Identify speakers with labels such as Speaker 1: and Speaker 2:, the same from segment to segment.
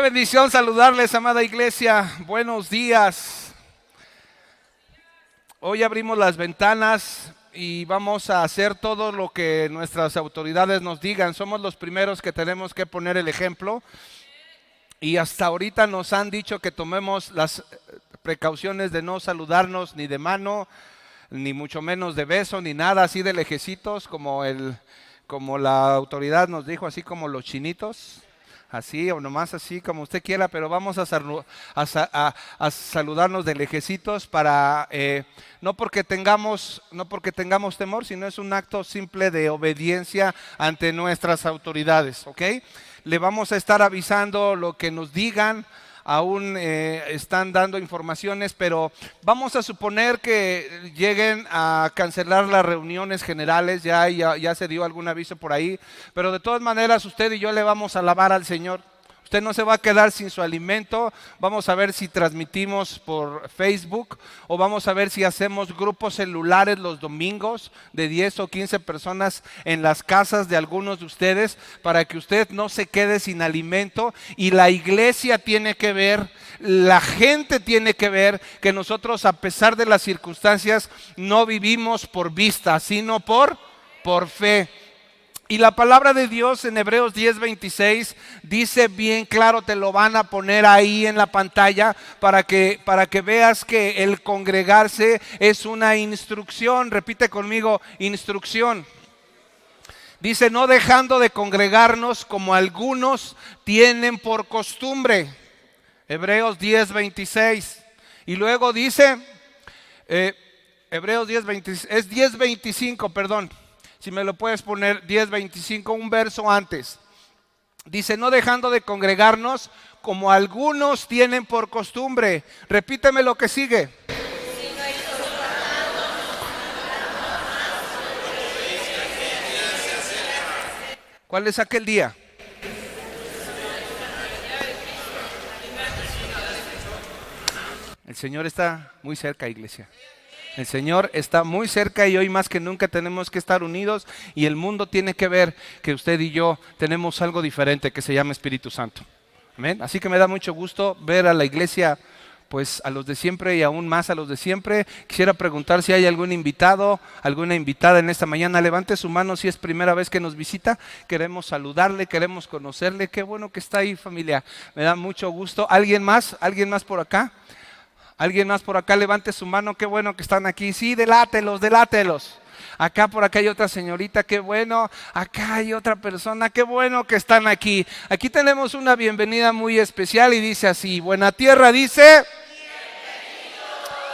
Speaker 1: Qué bendición saludarles, amada iglesia. Buenos días. Hoy abrimos las ventanas y vamos a hacer todo lo que nuestras autoridades nos digan. Somos los primeros que tenemos que poner el ejemplo. Y hasta ahorita nos han dicho que tomemos las precauciones de no saludarnos ni de mano, ni mucho menos de beso, ni nada así de lejecitos, como la autoridad nos dijo, así como los chinitos. Así o nomás así como usted quiera, pero vamos a saludarnos de lejecitos para, no porque tengamos temor, sino es un acto simple de obediencia ante nuestras autoridades, ¿ok? Le vamos a estar avisando lo que nos digan. Aún están dando informaciones, pero vamos a suponer que lleguen a cancelar las reuniones generales, ya se dio algún aviso por ahí, pero de todas maneras usted y yo le vamos a alabar al Señor. Usted no se va a quedar sin su alimento. Vamos a ver si transmitimos por Facebook o vamos a ver si hacemos grupos celulares los domingos de 10 o 15 personas en las casas de algunos de ustedes para que usted no se quede sin alimento. Y la iglesia tiene que ver, la gente tiene que ver que nosotros, a pesar de las circunstancias, no vivimos por vista, sino por fe. Y la palabra de Dios en Hebreos 10:26 dice bien claro, te lo van a poner ahí en la pantalla para que veas que el congregarse es una instrucción. Repite conmigo, instrucción. Dice, no dejando de congregarnos como algunos tienen por costumbre. Hebreos 10:26. Y luego dice, Hebreos 10:26, es 10:25, perdón. Si me lo puedes poner 10:25, un verso antes. Dice, no dejando de congregarnos como algunos tienen por costumbre. Repíteme lo que sigue. ¿Cuál es aquel día? El Señor está muy cerca, iglesia. El Señor está muy cerca y hoy más que nunca tenemos que estar unidos y el mundo tiene que ver que usted y yo tenemos algo diferente que se llama Espíritu Santo. Amén. Así que me da mucho gusto ver a la iglesia, pues a los de siempre y aún más a los de siempre. Quisiera preguntar si hay algún invitado, alguna invitada en esta mañana. Levante su mano si es primera vez que nos visita. Queremos saludarle, queremos conocerle. Qué bueno que está ahí, familia. Me da mucho gusto. ¿Alguien más? ¿Alguien más por acá? ¿Alguien más por acá? Levante su mano, qué bueno que están aquí. Sí, delátelos. Acá por acá hay otra señorita, qué bueno. Acá hay otra persona, qué bueno que están aquí. Aquí tenemos una bienvenida muy especial y dice así, Buena Tierra dice,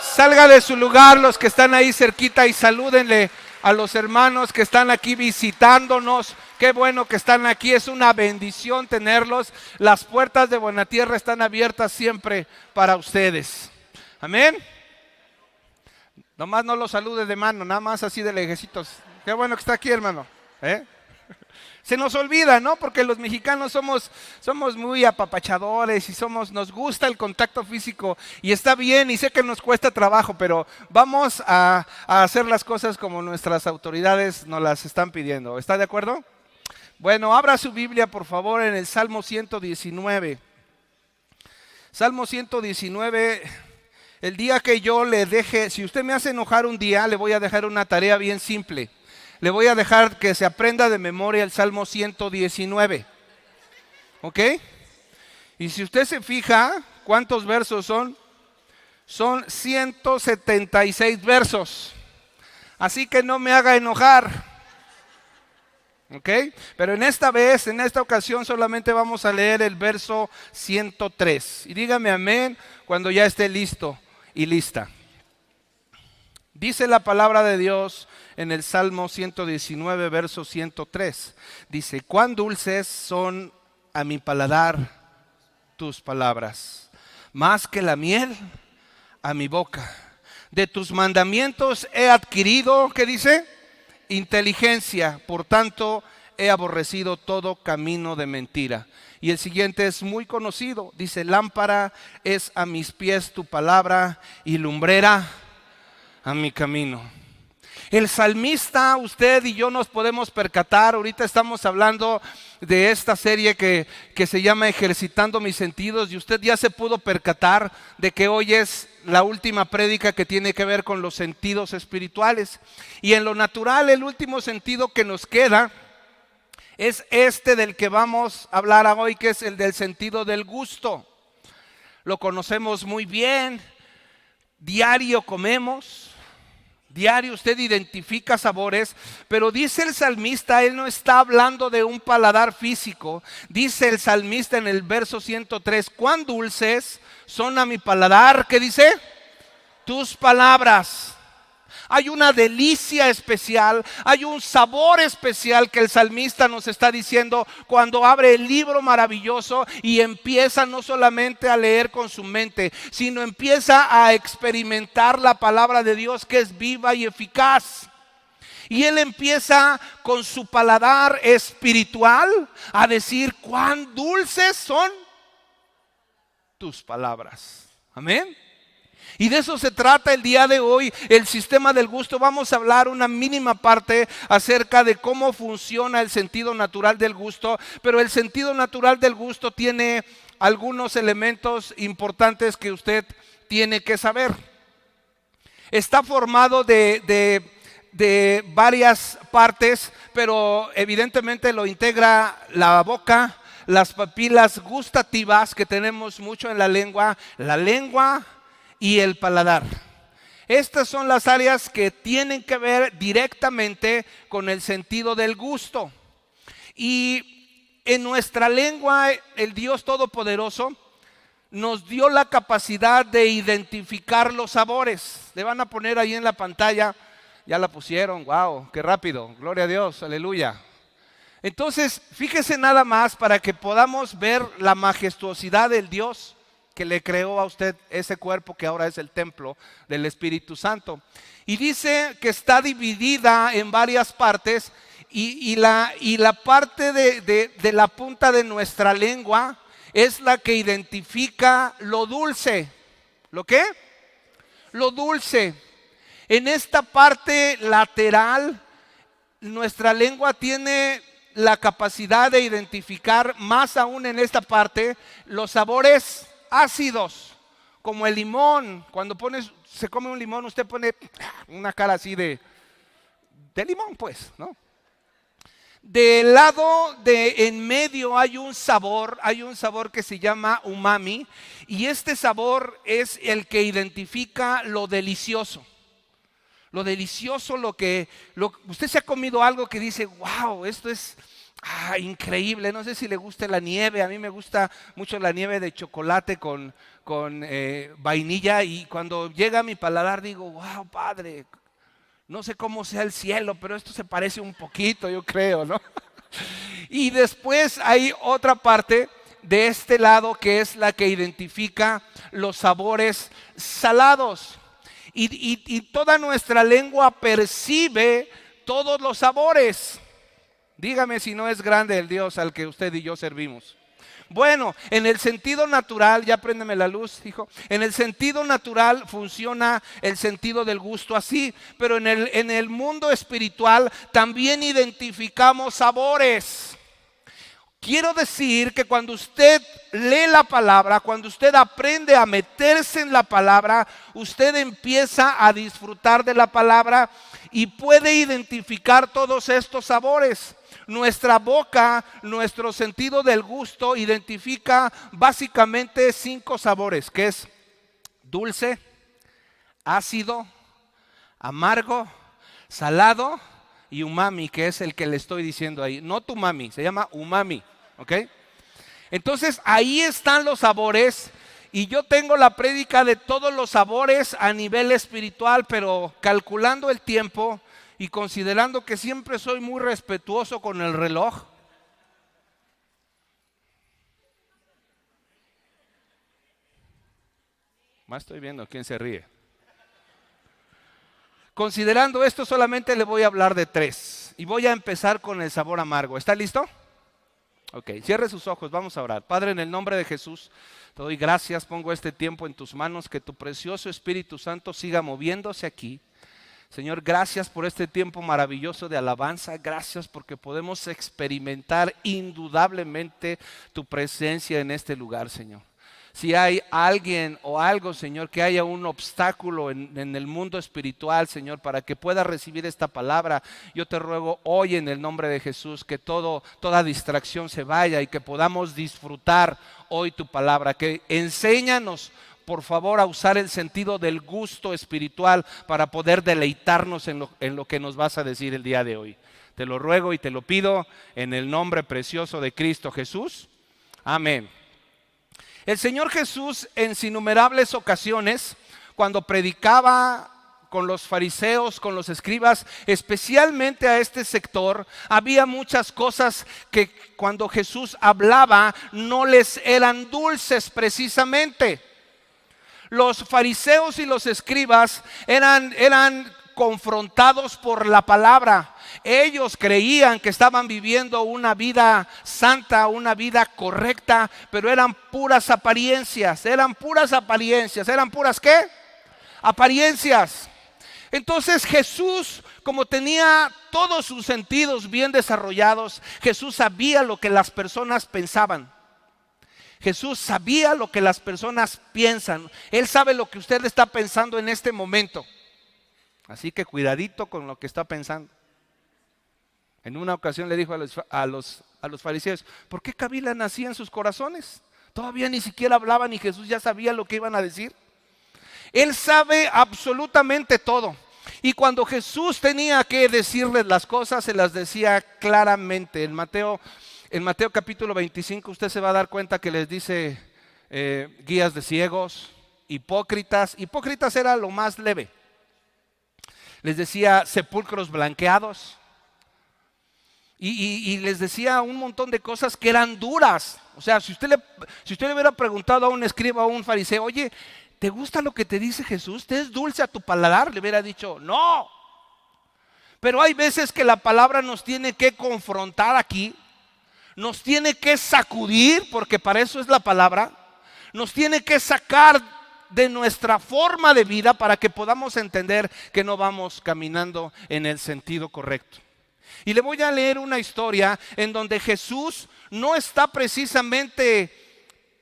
Speaker 1: salga de su lugar los que están ahí cerquita y salúdenle a los hermanos que están aquí visitándonos. Qué bueno que están aquí, es una bendición tenerlos. Las puertas de Buena Tierra están abiertas siempre para ustedes. Amén. Nomás no lo salude de mano, nada más así de lejecitos. Qué bueno que está aquí, hermano. Se nos olvida, ¿no? Porque los mexicanos somos muy apapachadores y nos gusta el contacto físico y está bien y sé que nos cuesta trabajo, pero vamos a hacer las cosas como nuestras autoridades nos las están pidiendo. ¿Está de acuerdo? Bueno, abra su Biblia por favor en el Salmo 119. Salmo 119. El día que yo le deje, si usted me hace enojar un día, le voy a dejar una tarea bien simple. Le voy a dejar que se aprenda de memoria el Salmo 119. ¿Ok? Y si usted se fija, ¿cuántos versos son? Son 176 versos. Así que no me haga enojar. ¿Ok? Pero en esta ocasión solamente vamos a leer el verso 103. Y dígame amén cuando ya esté listo y lista. Dice la palabra de Dios en el Salmo 119, verso 103. Dice, cuán dulces son a mi paladar tus palabras, más que la miel a mi boca. De tus mandamientos he adquirido, ¿qué dice? Inteligencia, por tanto he aborrecido todo camino de mentira. Y el siguiente es muy conocido, dice, lámpara es a mis pies tu palabra y lumbrera a mi camino. El salmista, usted y yo nos podemos percatar, ahorita estamos hablando de esta serie que se llama Ejercitando mis sentidos, y usted ya se pudo percatar de que hoy es la última prédica que tiene que ver con los sentidos espirituales. Y en lo natural, el último sentido que nos queda es este del que vamos a hablar hoy, que es el del sentido del gusto. Lo conocemos muy bien, diario comemos. Diario usted identifica sabores, pero dice el salmista, él no está hablando de un paladar físico. Dice el salmista en el verso 103, cuán dulces son a mi paladar, ¿qué dice? Tus palabras. Hay una delicia especial, hay un sabor especial que el salmista nos está diciendo cuando abre el libro maravilloso y empieza no solamente a leer con su mente, sino empieza a experimentar la palabra de Dios, que es viva y eficaz. Y él empieza con su paladar espiritual a decir cuán dulces son tus palabras. Amén. Y de eso se trata el día de hoy, el sistema del gusto. Vamos a hablar una mínima parte acerca de cómo funciona el sentido natural del gusto, pero el sentido natural del gusto tiene algunos elementos importantes que usted tiene que saber. Está formado de varias partes, pero evidentemente lo integra la boca, las papilas gustativas que tenemos mucho en la lengua y el paladar. Estas son las áreas que tienen que ver directamente con el sentido del gusto. Y en nuestra lengua, el Dios Todopoderoso nos dio la capacidad de identificar los sabores. Le van a poner ahí en la pantalla, ya la pusieron, wow, qué rápido, gloria a Dios, aleluya. Entonces, fíjese nada más para que podamos ver la majestuosidad del Dios que le creó a usted ese cuerpo que ahora es el templo del Espíritu Santo. Y dice que está dividida en varias partes y la parte de la punta de nuestra lengua es la que identifica lo dulce. ¿Lo qué? Lo dulce. En esta parte lateral, nuestra lengua tiene la capacidad de identificar, más aún en esta parte, los sabores ácidos, como el limón. Cuando se come un limón, usted pone una cara así de limón, pues, ¿no? Del lado de en medio hay un sabor que se llama umami, y este sabor es el que identifica lo delicioso. Lo delicioso, usted se ha comido algo que dice, wow, esto es increíble. No sé si le gusta la nieve, a mí me gusta mucho la nieve de chocolate con vainilla, y cuando llega a mi paladar digo, wow, Padre, no sé cómo sea el cielo, pero esto se parece un poquito, yo creo, ¿no? Y después hay otra parte de este lado que es la que identifica los sabores salados. Y toda nuestra lengua percibe todos los sabores. Dígame si no es grande el Dios al que usted y yo servimos. Bueno, en el sentido natural, ya préndeme la luz, hijo. En el sentido natural funciona el sentido del gusto así, pero en el mundo espiritual también identificamos sabores. Quiero decir que cuando usted lee la palabra, cuando usted aprende a meterse en la palabra, usted empieza a disfrutar de la palabra y puede identificar todos estos sabores. Nuestra boca, nuestro sentido del gusto identifica básicamente 5 sabores, que es dulce, ácido, amargo, salado y umami, que es el que le estoy diciendo ahí. No umami, se llama umami, ¿ok? Entonces ahí están los sabores, y yo tengo la prédica de todos los sabores a nivel espiritual, pero calculando el tiempo y considerando que siempre soy muy respetuoso con el reloj, más estoy viendo quién se ríe. Considerando esto, solamente le voy a hablar de 3 y voy a empezar con el sabor amargo. ¿Está listo? Ok, cierre sus ojos, vamos a orar. Padre, en el nombre de Jesús, te doy gracias, pongo este tiempo en tus manos, que tu precioso Espíritu Santo siga moviéndose aquí. Señor, gracias por este tiempo maravilloso de alabanza. Gracias porque podemos experimentar indudablemente tu presencia en este lugar, Señor. Si hay alguien o algo, Señor, que haya un obstáculo en el mundo espiritual, Señor, para que pueda recibir esta palabra, yo te ruego hoy en el nombre de Jesús que toda distracción se vaya y que podamos disfrutar hoy tu palabra. Que enséñanos, por favor, a usar el sentido del gusto espiritual para poder deleitarnos en lo que nos vas a decir el día de hoy. Te lo ruego y te lo pido en el nombre precioso de Cristo Jesús. Amén. El Señor Jesús en innumerables ocasiones, cuando predicaba con los fariseos, con los escribas, especialmente a este sector, había muchas cosas que cuando Jesús hablaba no les eran dulces precisamente. Los fariseos y los escribas eran confrontados por la palabra. Ellos creían que estaban viviendo una vida santa, una vida correcta, pero eran puras apariencias. ¿Eran puras qué? Apariencias. Entonces Jesús, como tenía todos sus sentidos bien desarrollados, Jesús sabía lo que las personas pensaban. Jesús sabía lo que las personas piensan. Él sabe lo que usted está pensando en este momento. Así que cuidadito con lo que está pensando. En una ocasión le dijo a los fariseos: ¿por qué cavilan así en sus corazones? Todavía ni siquiera hablaban y Jesús ya sabía lo que iban a decir. Él sabe absolutamente todo. Y cuando Jesús tenía que decirles las cosas, se las decía claramente. En Mateo capítulo 25 usted se va a dar cuenta que les dice guías de ciegos, hipócritas. Hipócritas era lo más leve. Les decía sepulcros blanqueados. Y les decía un montón de cosas que eran duras. O sea, si usted le hubiera preguntado a un escriba o a un fariseo: oye, ¿te gusta lo que te dice Jesús? ¿Te es dulce a tu paladar? Le hubiera dicho: no. Pero hay veces que la palabra nos tiene que confrontar aquí. Nos tiene que sacudir, porque para eso es la palabra. Nos tiene que sacar de nuestra forma de vida para que podamos entender que no vamos caminando en el sentido correcto. Y le voy a leer una historia en donde Jesús no está precisamente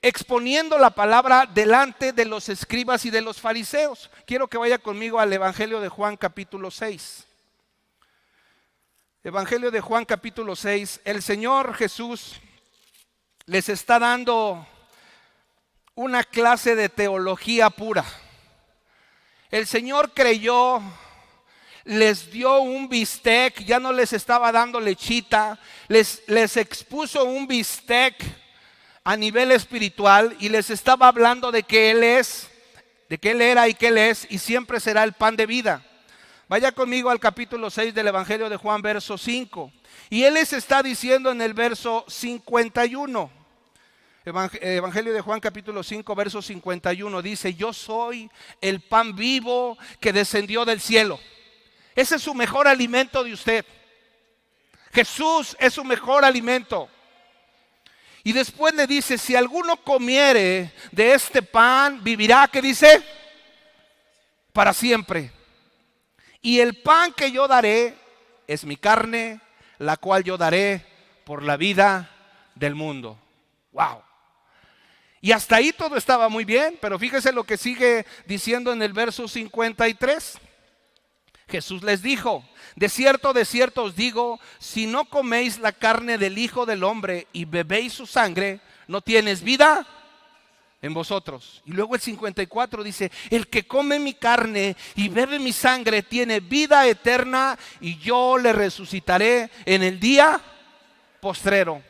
Speaker 1: exponiendo la palabra delante de los escribas y de los fariseos. Quiero que vaya conmigo al Evangelio de Juan capítulo 6. Evangelio de Juan capítulo 6. El Señor Jesús les está dando una clase de teología pura. El Señor creyó, les dio un bistec, ya no les estaba dando lechita, les expuso un bistec a nivel espiritual y les estaba hablando de que Él es, de que Él era y que Él es y siempre será el pan de vida. Vaya conmigo al capítulo 6 del Evangelio de Juan, verso 5. Y Él les está diciendo en el verso 51. Evangelio de Juan capítulo 5, verso 51. Dice: yo soy el pan vivo que descendió del cielo. Ese es su mejor alimento de usted. Jesús es su mejor alimento. Y después le dice: si alguno comiere de este pan, vivirá, ¿qué dice? Para siempre. Y el pan que yo daré es mi carne, la cual yo daré por la vida del mundo. Wow. Y hasta ahí todo estaba muy bien, pero fíjese lo que sigue diciendo en el verso 53. Jesús les dijo: de cierto os digo, si no coméis la carne del Hijo del Hombre y bebéis su sangre, no tienes vida en vosotros. Y luego el 54 dice: el que come mi carne y bebe mi sangre tiene vida eterna, y yo le resucitaré en el día postrero.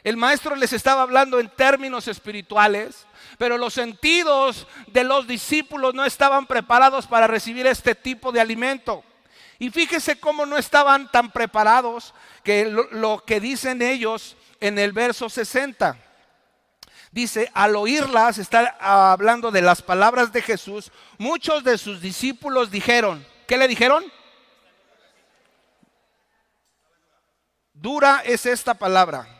Speaker 1: El maestro les estaba hablando en términos espirituales, pero los sentidos de los discípulos no estaban preparados para recibir este tipo de alimento. Y fíjese cómo no estaban tan preparados, que lo que dicen ellos en el verso 60. Dice: al oírlas, está hablando de las palabras de Jesús, muchos de sus discípulos dijeron, ¿qué le dijeron? Dura es esta palabra.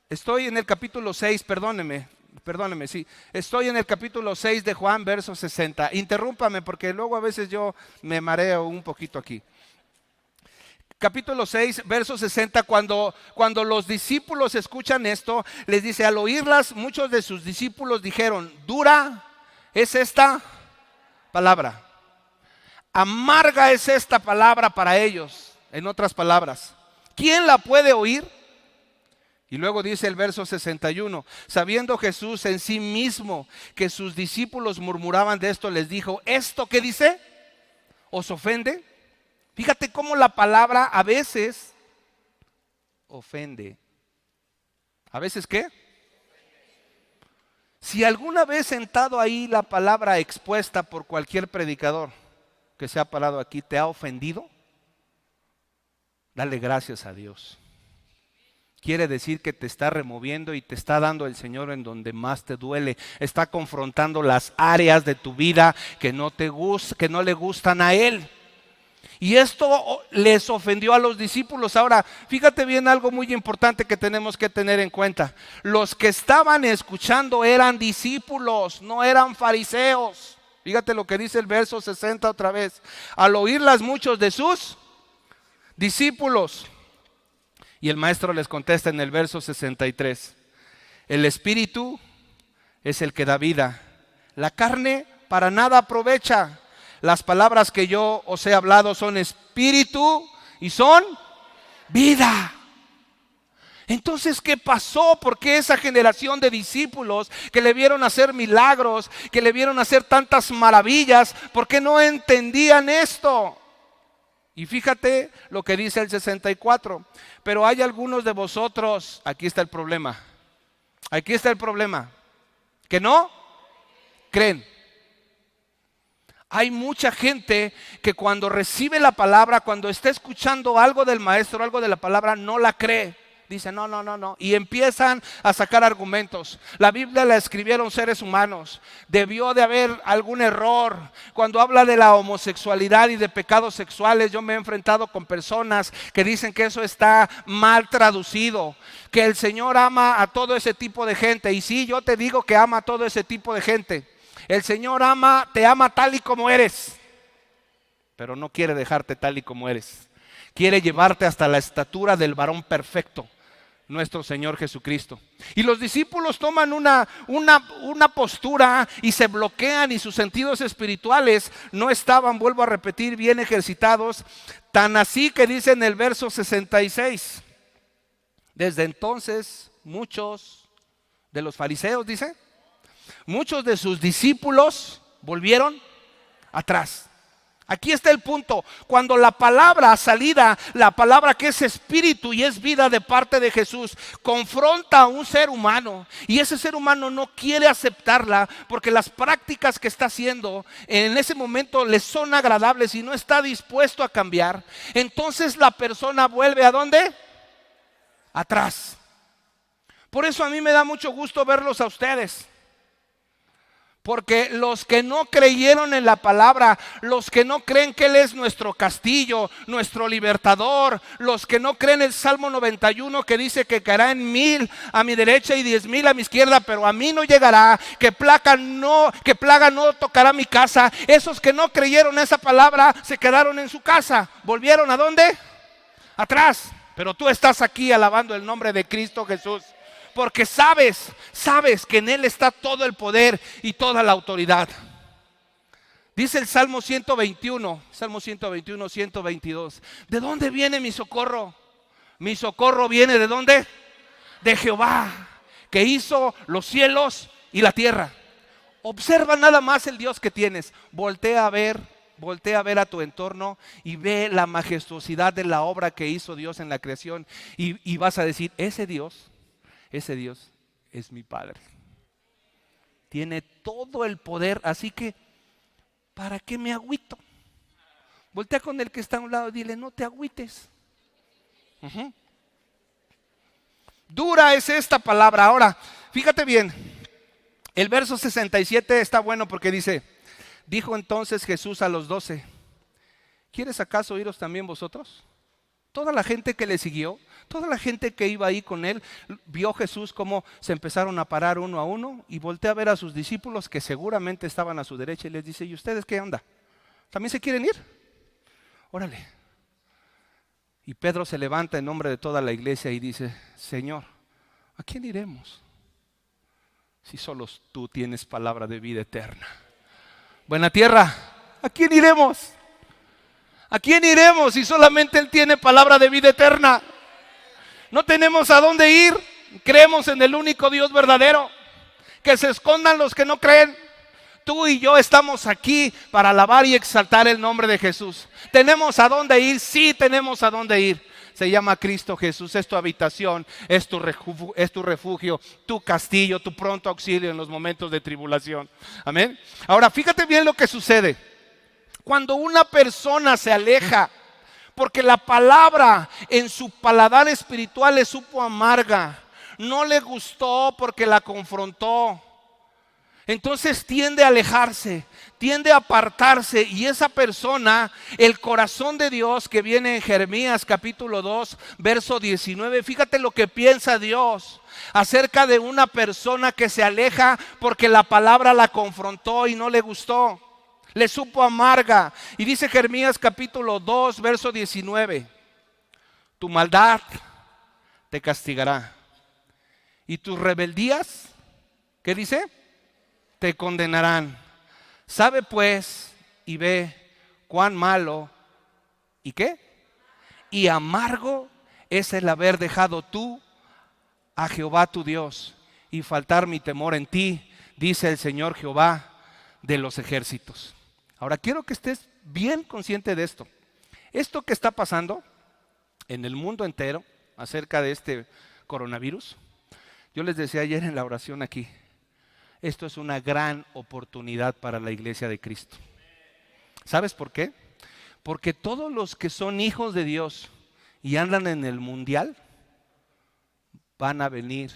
Speaker 1: Estoy en el capítulo 6, perdóneme, Perdóneme, sí. Estoy en el capítulo 6 de Juan, verso 60. Interrúmpame porque luego a veces yo me mareo un poquito aquí. Capítulo 6, verso 60, cuando los discípulos escuchan esto, les dice, al oírlas, muchos de sus discípulos dijeron, dura es esta palabra, amarga es esta palabra para ellos. En otras palabras, ¿quién la puede oír? Y luego dice el verso 61, sabiendo Jesús en sí mismo que sus discípulos murmuraban de esto, les dijo, ¿esto qué dice? ¿Os ofende? Fíjate cómo la palabra a veces ofende. ¿A veces qué? Si alguna vez sentado ahí la palabra expuesta por cualquier predicador que se ha parado aquí te ha ofendido, dale gracias a Dios. Quiere decir que te está removiendo y te está dando el Señor en donde más te duele. Está confrontando las áreas de tu vida que no le gustan a Él. Y esto les ofendió a los discípulos. Ahora, fíjate bien algo muy importante que tenemos que tener en cuenta. Los que estaban escuchando eran discípulos, no eran fariseos. Fíjate lo que dice el verso 60 otra vez. Al oírlas muchos de sus discípulos. Y el maestro les contesta en el verso 63. El espíritu es el que da vida. La carne para nada aprovecha. Las palabras que yo os he hablado son espíritu y son vida. Entonces, ¿qué pasó? ¿Por qué esa generación de discípulos que le vieron hacer milagros, que le vieron hacer tantas maravillas, por qué no entendían esto? Y fíjate lo que dice el 64. Pero hay algunos de vosotros, aquí está el problema, que no creen. Hay mucha gente que cuando recibe la palabra, cuando está escuchando algo del maestro, algo de la palabra, no la cree. Dice no. Y empiezan a sacar argumentos. La Biblia la escribieron seres humanos. Debió de haber algún error. Cuando habla de la homosexualidad y de pecados sexuales, yo me he enfrentado con personas que dicen que eso está mal traducido. Que el Señor ama a todo ese tipo de gente. Y sí, yo te digo que ama a todo ese tipo de gente. El Señor te ama tal y como eres, pero no quiere dejarte tal y como eres. Quiere llevarte hasta la estatura del varón perfecto, nuestro Señor Jesucristo. Y los discípulos toman una postura y se bloquean, y sus sentidos espirituales no estaban, vuelvo a repetir, bien ejercitados. Tan así que dice en el verso 66, desde entonces muchos de los fariseos, dice, muchos de sus discípulos volvieron atrás. Aquí está el punto. Cuando la palabra salida, la palabra que es espíritu y es vida de parte de Jesús, confronta a un ser humano, y ese ser humano no quiere aceptarla porque las prácticas que está haciendo en ese momento le son agradables y no está dispuesto a cambiar, entonces la persona vuelve ¿a dónde? Atrás. Por eso a mí me da mucho gusto verlos a ustedes. Porque los que no creyeron en la palabra, los que no creen que Él es nuestro castillo, nuestro libertador, los que no creen el Salmo 91 que dice que caerá en 1000 a mi derecha y 10,000 a mi izquierda, pero a mí no llegará, que plaga no tocará mi casa, esos que no creyeron esa palabra se quedaron en su casa. ¿Volvieron a dónde? Atrás. Pero tú estás aquí alabando el nombre de Cristo Jesús. Porque sabes que en Él está todo el poder y toda la autoridad. Dice el Salmo 121, 122. ¿De dónde viene mi socorro? Mi socorro viene ¿de dónde? De Jehová, que hizo los cielos y la tierra. Observa nada más el Dios que tienes. Voltea a ver a tu entorno y ve la majestuosidad de la obra que hizo Dios en la creación. Y vas a decir, ese Dios es mi Padre. Tiene todo el poder, así que ¿para qué me agüito? Voltea con el que está a un lado y dile, no te agüites. Dura es esta palabra. Ahora, fíjate bien, el verso 67 está bueno porque dice, dijo entonces Jesús a los 12, ¿quieres acaso iros también vosotros? Toda la gente que le siguió, toda la gente que iba ahí con él, vio Jesús cómo se empezaron a parar uno a uno y voltea a ver a sus discípulos que seguramente estaban a su derecha y les dice, ¿y ustedes qué onda? ¿También se quieren ir? Órale. Y Pedro se levanta en nombre de toda la iglesia y dice, Señor, ¿a quién iremos? Si solo tú tienes palabra de vida eterna. Buena tierra, ¿a quién iremos? ¿A quién iremos si solamente Él tiene palabra de vida eterna? No tenemos a dónde ir. Creemos en el único Dios verdadero. Que se escondan los que no creen. Tú y yo estamos aquí para alabar y exaltar el nombre de Jesús. ¿Tenemos a dónde ir? Sí, tenemos a dónde ir. Se llama Cristo Jesús, es tu habitación, es tu refugio, tu castillo, tu pronto auxilio en los momentos de tribulación. Amén. Ahora, fíjate bien lo que sucede. Cuando una persona se aleja, porque la palabra en su paladar espiritual le supo amarga, no le gustó porque la confrontó, entonces tiende a alejarse, tiende a apartarse, y esa persona, el corazón de Dios que viene en Jeremías capítulo 2, verso 19, fíjate lo que piensa Dios acerca de una persona que se aleja porque la palabra la confrontó y no le gustó, le supo amarga. Y dice Jeremías capítulo 2, verso 19, tu maldad te castigará y tus rebeldías, ¿qué dice? Te condenarán. Sabe pues y ve cuán malo y qué y amargo es el haber dejado tú a Jehová tu Dios y faltar mi temor en ti, dice el Señor Jehová de los ejércitos. Ahora quiero que estés bien consciente de esto. Esto que está pasando en el mundo entero acerca de este coronavirus, yo les decía ayer en la oración aquí, esto es una gran oportunidad para la iglesia de Cristo. ¿Sabes por qué? Porque todos los que son hijos de Dios y andan en el mundial, van a venir,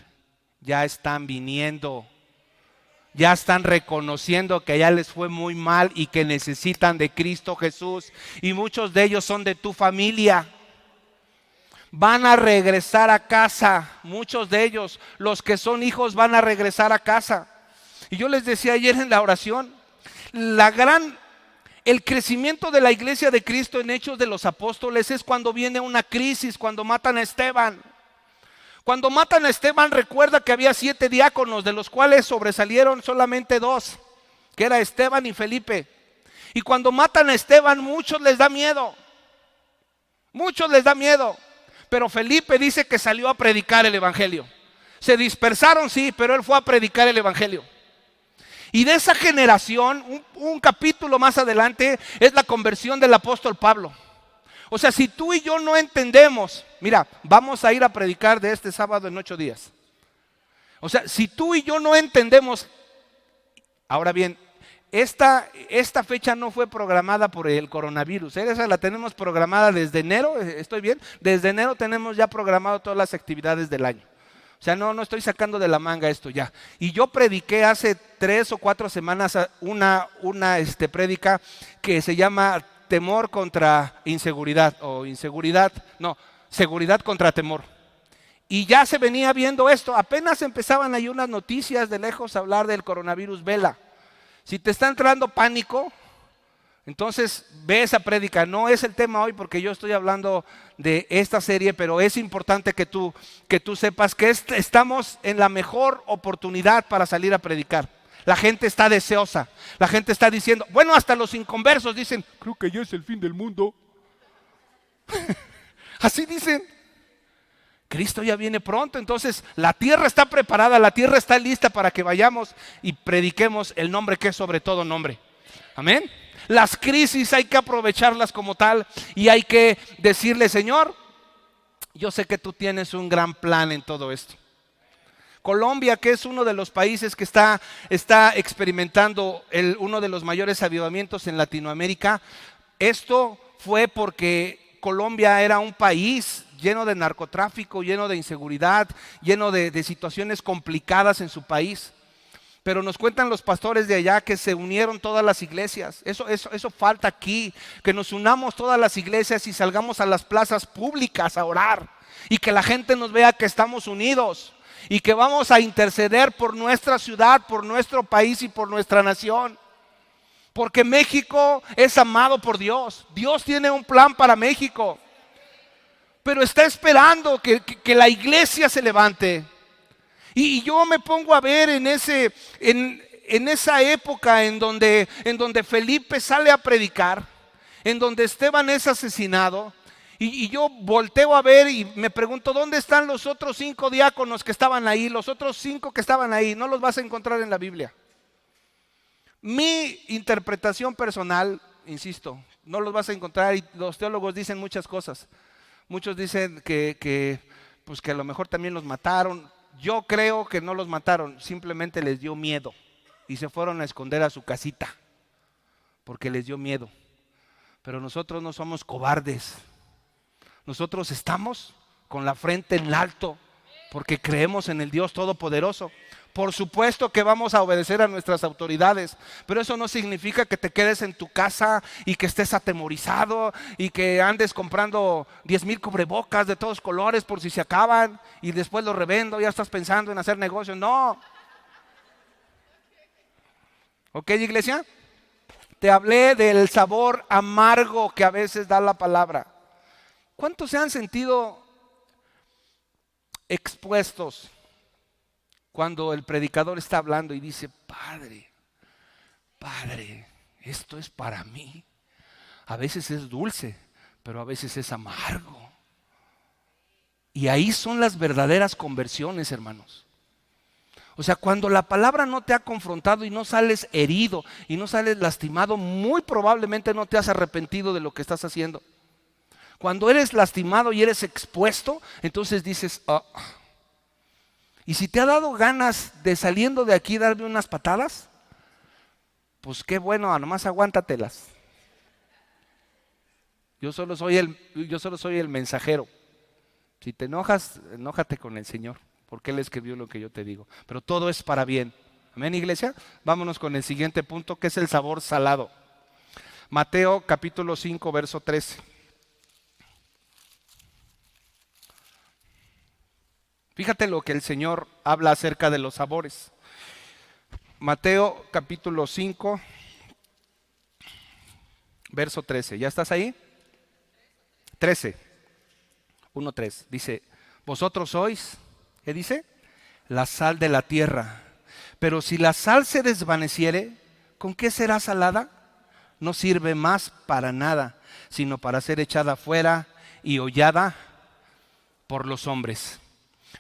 Speaker 1: ya están viniendo, ya están reconociendo que ya les fue muy mal y que necesitan de Cristo Jesús. Y muchos de ellos son de tu familia. Van a regresar a casa, muchos de ellos, los que son hijos van a regresar a casa. Y yo les decía ayer en la oración, el crecimiento de la iglesia de Cristo en Hechos de los Apóstoles es cuando viene una crisis, cuando matan a Esteban. Cuando matan a Esteban, recuerda que había 7 diáconos, de los cuales sobresalieron solamente 2, que era Esteban y Felipe. Y cuando matan a Esteban, muchos les da miedo. Muchos les da miedo. Pero Felipe dice que salió a predicar el evangelio. Se dispersaron, sí, pero él fue a predicar el evangelio. Y de esa generación, un capítulo más adelante, es la conversión del apóstol Pablo. O sea, si tú y yo no entendemos, mira, vamos a ir a predicar de este sábado en 8 días. O sea, si tú y yo no entendemos, ahora bien, esta fecha no fue programada por el coronavirus, esa la tenemos programada desde enero, ¿estoy bien? Desde enero tenemos ya programado todas las actividades del año. O sea, no estoy sacando de la manga esto ya. Y yo prediqué hace 3 o 4 semanas una prédica que se llama temor contra inseguridad, o seguridad contra temor. Y ya se venía viendo esto, apenas empezaban ahí unas noticias de lejos a hablar del coronavirus, vela. Si te está entrando pánico, entonces ve esa prédica. No es el tema hoy porque yo estoy hablando de esta serie, pero es importante que tú sepas que estamos en la mejor oportunidad para salir a predicar. La gente está deseosa, la gente está diciendo, bueno, hasta los inconversos dicen, creo que ya es el fin del mundo. Así dicen. Cristo ya viene pronto, entonces la tierra está preparada, la tierra está lista para que vayamos y prediquemos el nombre que es sobre todo nombre. Amén. Las crisis hay que aprovecharlas como tal y hay que decirle, Señor, yo sé que tú tienes un gran plan en todo esto. Colombia, que es uno de los países que está experimentando uno de los mayores avivamientos en Latinoamérica, esto fue porque Colombia era un país lleno de narcotráfico, lleno de inseguridad, lleno de situaciones complicadas en su país. pero nos cuentan los pastores de allá que se unieron todas las iglesias. Eso falta aquí, que nos unamos todas las iglesias y salgamos a las plazas públicas a orar y que la gente nos vea que estamos unidos y que vamos a interceder por nuestra ciudad, por nuestro país y por nuestra nación. Porque México es amado por Dios. Dios tiene un plan para México, pero está esperando que la iglesia se levante. Y yo me pongo a ver en esa época en donde Felipe sale a predicar, en donde Esteban es asesinado, y yo volteo a ver y me pregunto, ¿dónde están los otros 5 diáconos que estaban ahí? Los otros 5 que estaban ahí, no los vas a encontrar en la Biblia. Mi interpretación personal, insisto, no los vas a encontrar, y los teólogos dicen muchas cosas. Muchos dicen que a lo mejor también los mataron. Yo creo que no los mataron, simplemente les dio miedo y se fueron a esconder a su casita porque les dio miedo. Pero nosotros no somos cobardes. Nosotros estamos con la frente en alto porque creemos en el Dios Todopoderoso. Por supuesto que vamos a obedecer a nuestras autoridades, pero eso no significa que te quedes en tu casa y que estés atemorizado y que andes comprando 10,000 cubrebocas de todos colores por si se acaban y después los revendo, ya estás pensando en hacer negocios. No. ¿Ok, iglesia? Te hablé del sabor amargo que a veces da la palabra. ¿Cuántos se han sentido expuestos cuando el predicador está hablando y dice, Padre, esto es para mí? A veces es dulce, pero a veces es amargo. Y ahí son las verdaderas conversiones, hermanos. O sea, cuando la palabra no te ha confrontado y no sales herido y no sales lastimado, muy probablemente no te has arrepentido de lo que estás haciendo. Cuando eres lastimado y eres expuesto, entonces dices, y si te ha dado ganas de saliendo de aquí darme unas patadas, pues qué bueno, nomás aguántatelas. Yo solo soy el mensajero. Si te enojas, enójate con el Señor, porque Él escribió lo que yo te digo. Pero todo es para bien. Amén, iglesia. Vámonos con el siguiente punto, que es el sabor salado. Mateo capítulo 5, verso 13. Fíjate lo que el Señor habla acerca de los sabores. Mateo capítulo 5, verso 13. ¿Ya estás ahí? 13. 1:3. Dice, vosotros sois, ¿qué dice? La sal de la tierra. Pero si la sal se desvaneciere, ¿con qué será salada? No sirve más para nada, sino para ser echada fuera y hollada por los hombres.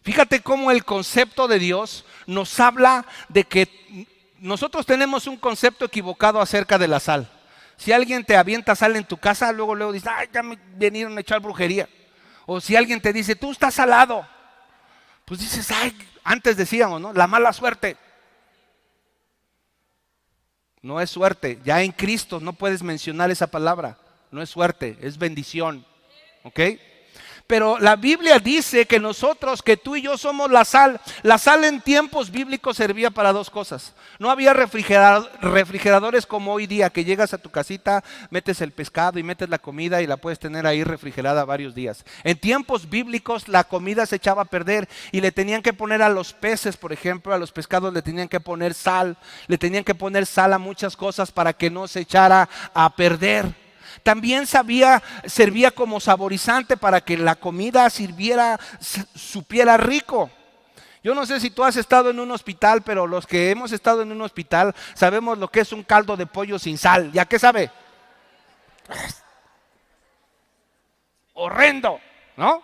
Speaker 1: Fíjate cómo el concepto de Dios nos habla de que nosotros tenemos un concepto equivocado acerca de la sal. Si alguien te avienta sal en tu casa, luego dices, ay, ya me vinieron a echar brujería. O si alguien te dice, tú estás salado, pues dices, ay, antes decíamos, ¿no? La mala suerte. No es suerte, ya en Cristo no puedes mencionar esa palabra. No es suerte, es bendición. ¿Ok? Pero la Biblia dice que nosotros, que tú y yo somos la sal. La sal en tiempos bíblicos servía para 2 cosas. No había refrigeradores como hoy día, que llegas a tu casita, metes el pescado y metes la comida y la puedes tener ahí refrigerada varios días. En tiempos bíblicos la comida se echaba a perder y le tenían que poner a los peces, por ejemplo, a los pescados le tenían que poner sal. Le tenían que poner sal a muchas cosas para que no se echara a perder. También servía como saborizante para que la comida supiera rico. Yo no sé si tú has estado en un hospital, pero los que hemos estado en un hospital sabemos lo que es un caldo de pollo sin sal. ¿Ya qué sabe? Horrendo, ¿no?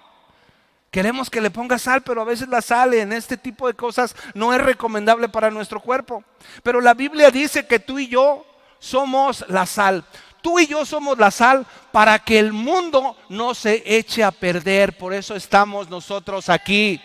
Speaker 1: Queremos que le ponga sal, pero a veces la sal en este tipo de cosas no es recomendable para nuestro cuerpo. Pero la Biblia dice que tú y yo somos la sal. Tú y yo somos la sal para que el mundo no se eche a perder. Por eso estamos nosotros aquí.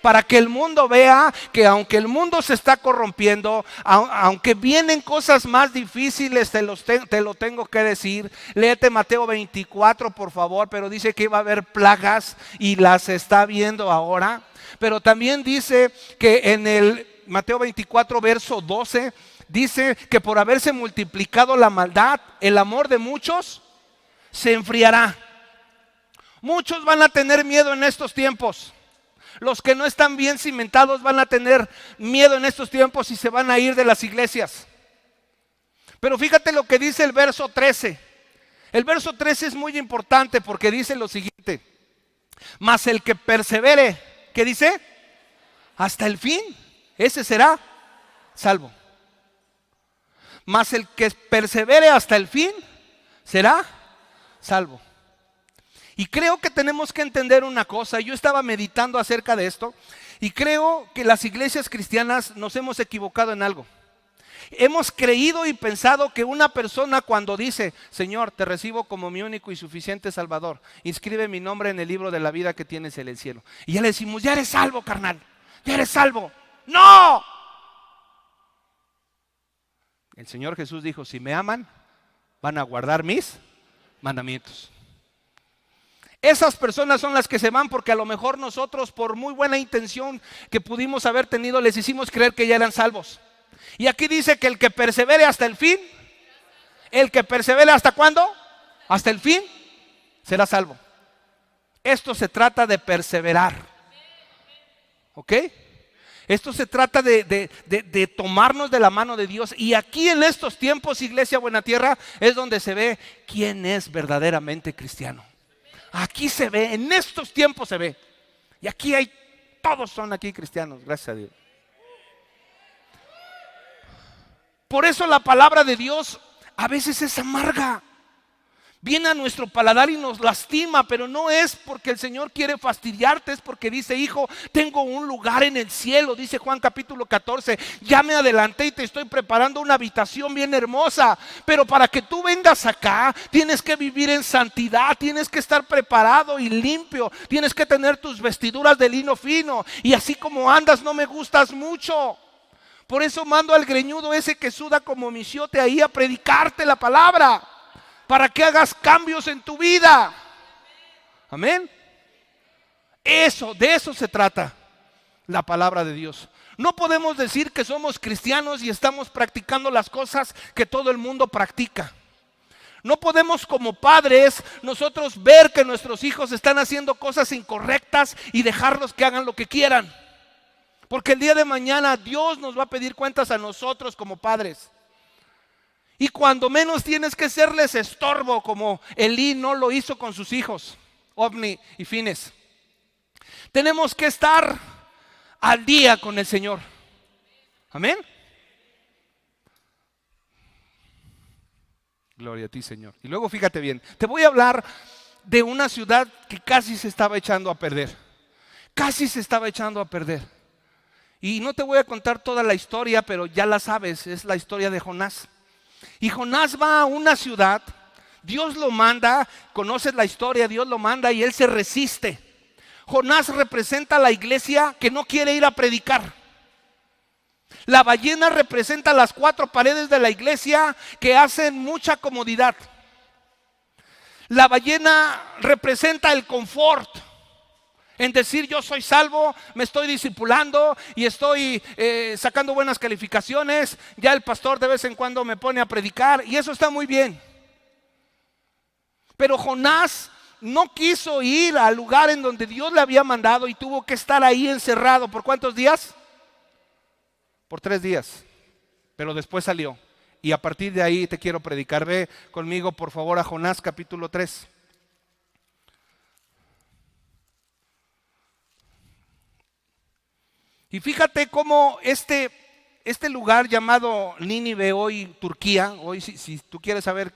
Speaker 1: Para que el mundo vea que aunque el mundo se está corrompiendo, aunque vienen cosas más difíciles, te lo tengo que decir. Léete Mateo 24, por favor, pero dice que iba a haber plagas y las está viendo ahora. Pero también dice que en el Mateo 24, verso 12, dice que por haberse multiplicado la maldad, el amor de muchos se enfriará. Muchos van a tener miedo en estos tiempos. Los que no están bien cimentados van a tener miedo en estos tiempos y se van a ir de las iglesias. Pero fíjate lo que dice el verso 13. El verso 13 es muy importante porque dice lo siguiente: mas el que persevere, ¿qué dice? Hasta el fin, ese será salvo. Mas el que persevere hasta el fin será salvo. Y creo que tenemos que entender una cosa. Yo estaba meditando acerca de esto y creo que las iglesias cristianas nos hemos equivocado en algo. Hemos creído y pensado que una persona cuando dice: Señor, te recibo como mi único y suficiente Salvador, inscribe mi nombre en el libro de la vida que tienes en el cielo. Y ya le decimos: ya eres salvo, carnal, ya eres salvo. ¡No! El Señor Jesús dijo: si me aman, van a guardar mis mandamientos. Esas personas son las que se van porque a lo mejor nosotros, por muy buena intención que pudimos haber tenido, les hicimos creer que ya eran salvos. Y aquí dice que el que persevere hasta el fin, el que persevere ¿hasta cuándo? Hasta el fin, será salvo. Esto se trata de perseverar. ¿Ok? Esto se trata de tomarnos de la mano de Dios. Y aquí en estos tiempos, Iglesia Buena Tierra, es donde se ve quién es verdaderamente cristiano. Aquí se ve, en estos tiempos se ve. Y aquí hay, todos son aquí cristianos, gracias a Dios. Por eso la palabra de Dios a veces es amarga. Viene a nuestro paladar y nos lastima, pero no es porque el Señor quiere fastidiarte, es porque dice: hijo, tengo un lugar en el cielo, dice Juan capítulo 14, ya me adelanté y te estoy preparando una habitación bien hermosa, pero para que tú vengas acá, tienes que vivir en santidad, tienes que estar preparado y limpio, tienes que tener tus vestiduras de lino fino, y así como andas no me gustas mucho. Por eso mando al greñudo ese que suda como michiote ahí a predicarte la palabra, para que hagas cambios en tu vida. Amén. De eso se trata la palabra de Dios. No podemos decir que somos cristianos y estamos practicando las cosas que todo el mundo practica. No podemos como padres nosotros ver que nuestros hijos están haciendo cosas incorrectas y dejarlos que hagan lo que quieran. Porque el día de mañana Dios nos va a pedir cuentas a nosotros como padres. Y cuando menos tienes que serles estorbo, como Elí no lo hizo con sus hijos, Ofni y Fines. Tenemos que estar al día con el Señor. Amén. Gloria a ti, Señor. Y luego fíjate bien, te voy a hablar de una ciudad que casi se estaba echando a perder. Casi se estaba echando a perder. Y no te voy a contar toda la historia, pero ya la sabes, es la historia de Jonás. Y Jonás va a una ciudad, Dios lo manda, conoces la historia, Dios lo manda y él se resiste. Jonás representa a la iglesia que no quiere ir a predicar. La ballena representa las cuatro paredes de la iglesia que hacen mucha comodidad. La ballena representa el confort. En decir: yo soy salvo, me estoy discipulando y estoy sacando buenas calificaciones. Ya el pastor de vez en cuando me pone a predicar y eso está muy bien. Pero Jonás no quiso ir al lugar en donde Dios le había mandado y tuvo que estar ahí encerrado. ¿Por cuántos días? Por 3 días. Pero después salió. Y a partir de ahí te quiero predicar. Ve conmigo por favor a Jonás capítulo 3. Y fíjate cómo este lugar llamado Nínive, hoy Turquía, hoy si tú quieres saber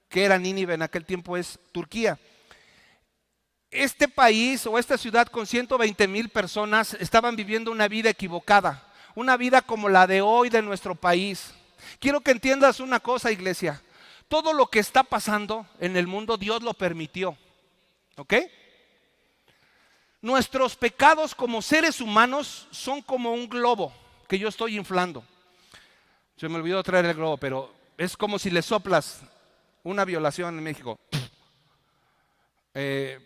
Speaker 1: qué era Nínive en aquel tiempo, es Turquía. Este país o esta ciudad con 120,000 personas estaban viviendo una vida equivocada, una vida como la de hoy de nuestro país. Quiero que entiendas una cosa, iglesia: todo lo que está pasando en el mundo Dios lo permitió, ¿ok? Nuestros pecados como seres humanos son como un globo que yo estoy inflando. Se me olvidó traer el globo, pero es como si le soplas una violación en México.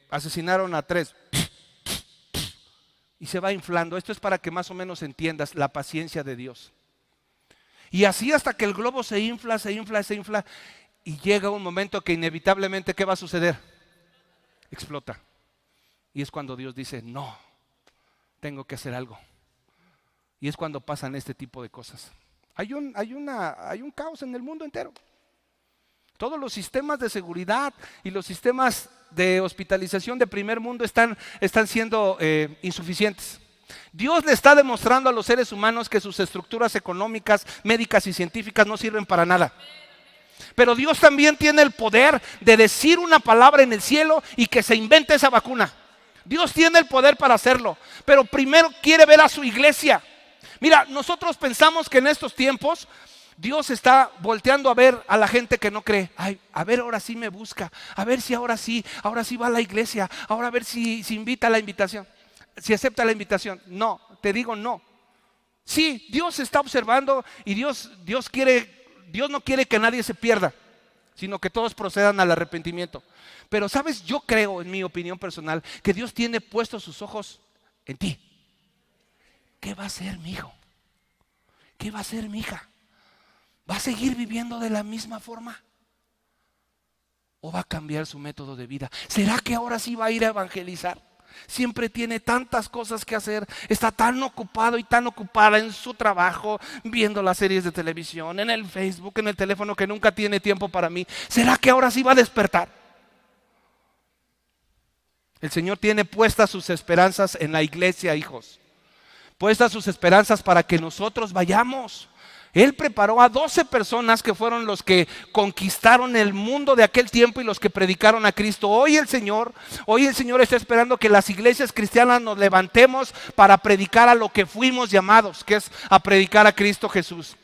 Speaker 1: Asesinaron a 3. y se va inflando. Esto es para que más o menos entiendas la paciencia de Dios. Y así hasta que el globo se infla, se infla, se infla, y llega un momento que inevitablemente, ¿qué va a suceder? Explota. Y es cuando Dios dice, no, tengo que hacer algo. Y es cuando pasan este tipo de cosas. Hay un caos en el mundo entero. Todos los sistemas de seguridad y los sistemas de hospitalización de primer mundo están siendo insuficientes. Dios le está demostrando a los seres humanos que sus estructuras económicas, médicas y científicas no sirven para nada. Pero Dios también tiene el poder de decir una palabra en el cielo y que se invente esa vacuna. Dios tiene el poder para hacerlo, pero primero quiere ver a su iglesia. Mira, nosotros pensamos que en estos tiempos Dios está volteando a ver a la gente que no cree. Ay, a ver, ahora sí me busca, a ver si ahora sí va a la iglesia, ahora a ver si invita a la invitación, si acepta la invitación. No, te digo no. Sí, Dios está observando y Dios no quiere que nadie se pierda, sino que todos procedan al arrepentimiento. Pero sabes, yo creo, en mi opinión personal, que Dios tiene puestos sus ojos en ti. ¿Qué va a hacer mi hijo? ¿Qué va a hacer mi hija? ¿Va a seguir viviendo de la misma forma? ¿O va a cambiar su método de vida? ¿Será que ahora sí va a ir a evangelizar? Siempre tiene tantas cosas que hacer, está tan ocupado y tan ocupada en su trabajo, viendo las series de televisión, en el Facebook, en el teléfono, que nunca tiene tiempo para mí. ¿Será que ahora sí va a despertar? El Señor tiene puestas sus esperanzas en la iglesia, hijos. Puestas sus esperanzas para que nosotros vayamos. Él preparó a 12 personas que fueron los que conquistaron el mundo de aquel tiempo y los que predicaron a Cristo. Hoy el Señor está esperando que las iglesias cristianas nos levantemos para predicar a lo que fuimos llamados, que es a predicar a Cristo Jesús.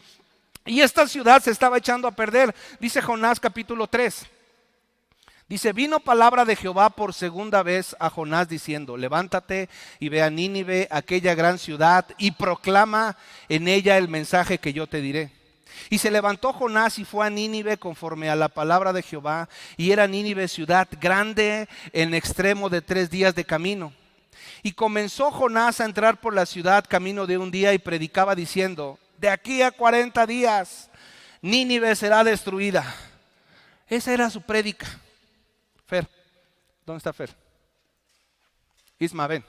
Speaker 1: Y esta ciudad se estaba echando a perder. Dice Jonás capítulo 3. Dice, vino palabra de Jehová por segunda vez a Jonás diciendo, levántate y ve a Nínive, aquella gran ciudad, y proclama en ella el mensaje que yo te diré. Y se levantó Jonás y fue a Nínive conforme a la palabra de Jehová, y era Nínive ciudad grande en extremo de 3 días de camino. Y comenzó Jonás a entrar por la ciudad camino de un día y predicaba diciendo, de aquí a 40 días Nínive será destruida. Esa era su prédica. Fer, ¿dónde está Fer? Isma, ven.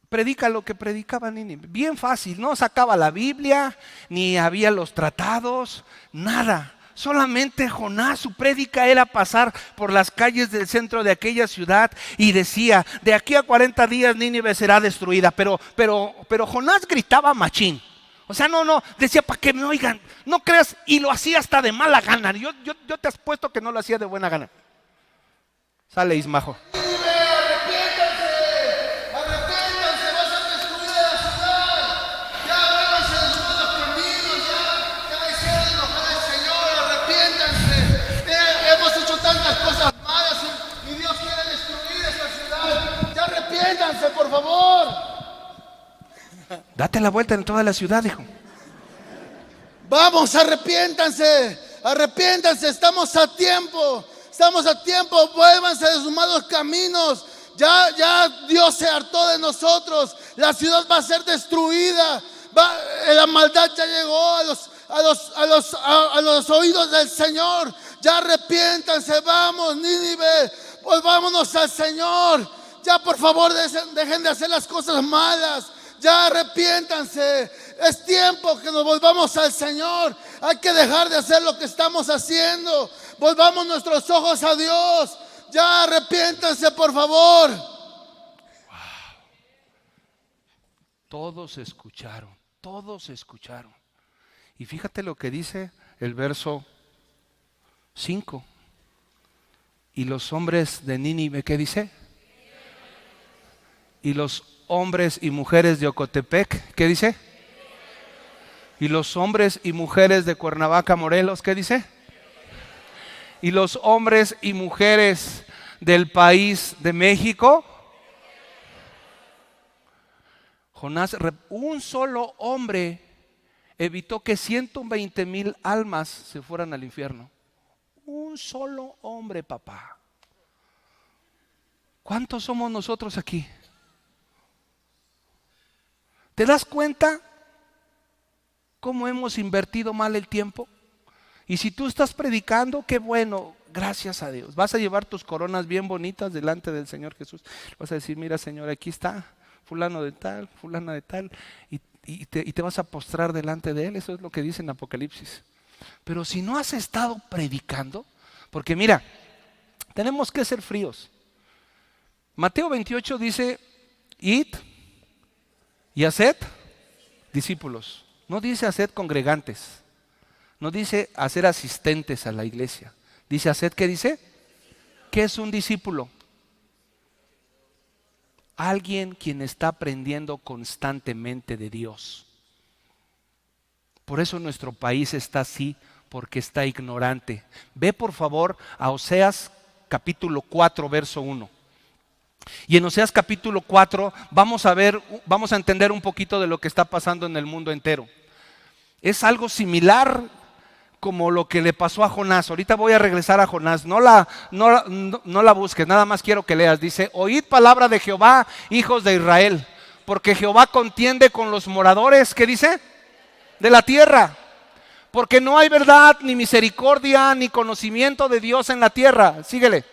Speaker 1: Predica lo que predicaba Nínive. Bien fácil, no sacaba la Biblia, ni había los tratados, nada. Solamente Jonás, su prédica era pasar por las calles del centro de aquella ciudad y decía, de aquí a 40 días Nínive será destruida. Pero Jonás gritaba machín. O sea, no, decía para que me oigan, no creas, y lo hacía hasta de mala gana. Yo te apuesto que no lo hacía de buena gana. Sale Ismajo.
Speaker 2: Arrepiéntanse, va a ser destruida la ciudad. Ya vuélvanse de sus malos caminos, ya hicieron enojar al Señor, arrepiéntanse. Hemos hecho tantas cosas malas y Dios quiere destruir esa ciudad. Ya arrepiéntanse, por favor.
Speaker 1: Date la vuelta en toda la ciudad, hijo.
Speaker 2: Vamos, arrepiéntanse, estamos a tiempo, vuélvanse de sus malos caminos. Ya Dios se hartó de nosotros, la ciudad va a ser destruida, la maldad ya llegó a los oídos del Señor. Ya arrepiéntanse, vamos Nínive, volvámonos al Señor. Ya por favor dejen de hacer las cosas malas. Ya arrepiéntanse, es tiempo que nos volvamos al Señor. Hay que dejar de hacer lo que estamos haciendo. Volvamos nuestros ojos a Dios. Ya arrepiéntanse, por favor.
Speaker 1: Wow. Todos escucharon. Y fíjate lo que dice el verso 5. Y los hombres de Nínive, ¿qué dice? Y los hombres y mujeres de Ocotepec, ¿qué dice? Y los hombres y mujeres de Cuernavaca, Morelos, ¿qué dice? Y los hombres y mujeres del país de México. Jonás, un solo hombre evitó que 120,000 almas se fueran al infierno. Un solo hombre, papá. ¿Cuántos somos nosotros aquí? ¿Te das cuenta cómo hemos invertido mal el tiempo? Y si tú estás predicando, qué bueno, gracias a Dios. Vas a llevar tus coronas bien bonitas delante del Señor Jesús. Vas a decir, mira Señor, aquí está fulano de tal, fulana de tal, y te vas a postrar delante de Él. Eso es lo que dice en Apocalipsis. Pero si no has estado predicando, porque mira, tenemos que ser fríos. Mateo 28 dice, id y haced discípulos. No dice haced congregantes. No dice hacer asistentes a la iglesia. Dice haced, ¿qué dice? ¿Qué es un discípulo? Alguien quien está aprendiendo constantemente de Dios. Por eso nuestro país está así, porque está ignorante. Ve por favor a Oseas capítulo 4, verso 1. Y en Oseas capítulo 4 vamos a entender un poquito de lo que está pasando en el mundo entero. Es algo similar como lo que le pasó a Jonás. Ahorita voy a regresar a Jonás. No la busques, nada más quiero que leas. Dice, oíd palabra de Jehová, hijos de Israel, porque Jehová contiende con los moradores, ¿qué dice? De la tierra. Porque no hay verdad, ni misericordia, ni conocimiento de Dios en la tierra. Síguele.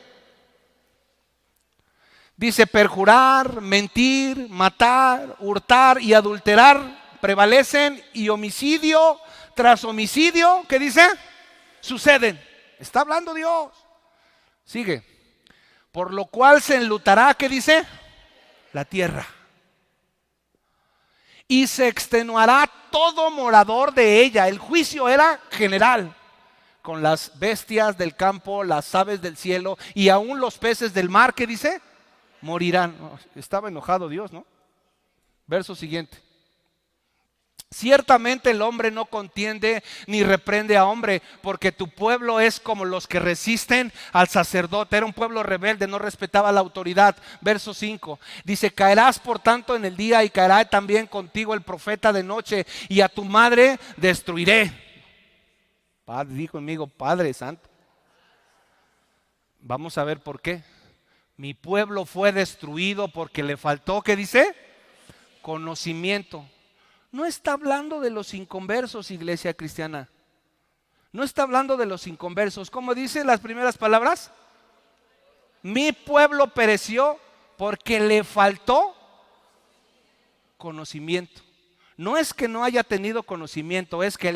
Speaker 1: Dice, perjurar, mentir, matar, hurtar y adulterar prevalecen, y homicidio tras homicidio, ¿qué dice? Suceden. Está hablando Dios. Sigue. Por lo cual se enlutará, ¿qué dice? La tierra. Y se extenuará todo morador de ella. El juicio era general. Con las bestias del campo, las aves del cielo y aún los peces del mar, ¿qué dice? Morirán. Estaba enojado Dios, ¿no? Verso siguiente. Ciertamente el hombre no contiende ni reprende a hombre, porque tu pueblo es como los que resisten al sacerdote. Era un pueblo rebelde, no respetaba la autoridad. Verso 5. Dice, caerás por tanto en el día y caerá también contigo el profeta de noche, y a tu madre destruiré. Padre, dijo conmigo, Padre Santo. Vamos a ver por qué. Mi pueblo fue destruido porque le faltó, ¿qué dice? Conocimiento. No está hablando de los inconversos, iglesia cristiana. No está hablando de los inconversos. ¿Cómo dice las primeras palabras? Mi pueblo pereció porque le faltó conocimiento. No es que no haya tenido conocimiento, es que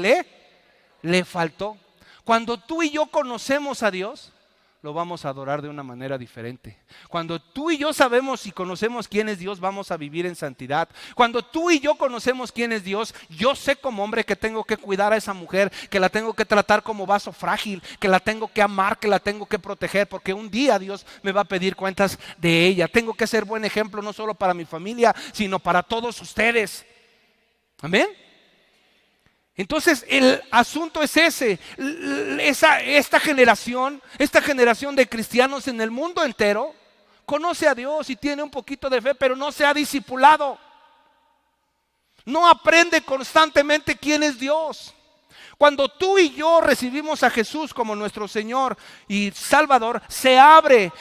Speaker 1: le faltó. Cuando tú y yo conocemos a Dios, lo vamos a adorar de una manera diferente. Cuando tú y yo sabemos y conocemos quién es Dios, vamos a vivir en santidad. Cuando tú y yo conocemos quién es Dios, yo sé como hombre que tengo que cuidar a esa mujer, que la tengo que tratar como vaso frágil, que la tengo que amar, que la tengo que proteger, porque un día Dios me va a pedir cuentas de ella. Tengo que ser buen ejemplo no solo para mi familia, sino para todos ustedes. Amén. Entonces el asunto es ese. Esta generación de cristianos en el mundo entero conoce a Dios y tiene un poquito de fe, pero no se ha discipulado. No aprende constantemente quién es Dios. Cuando tú y yo recibimos a Jesús como nuestro Señor y Salvador, se abre.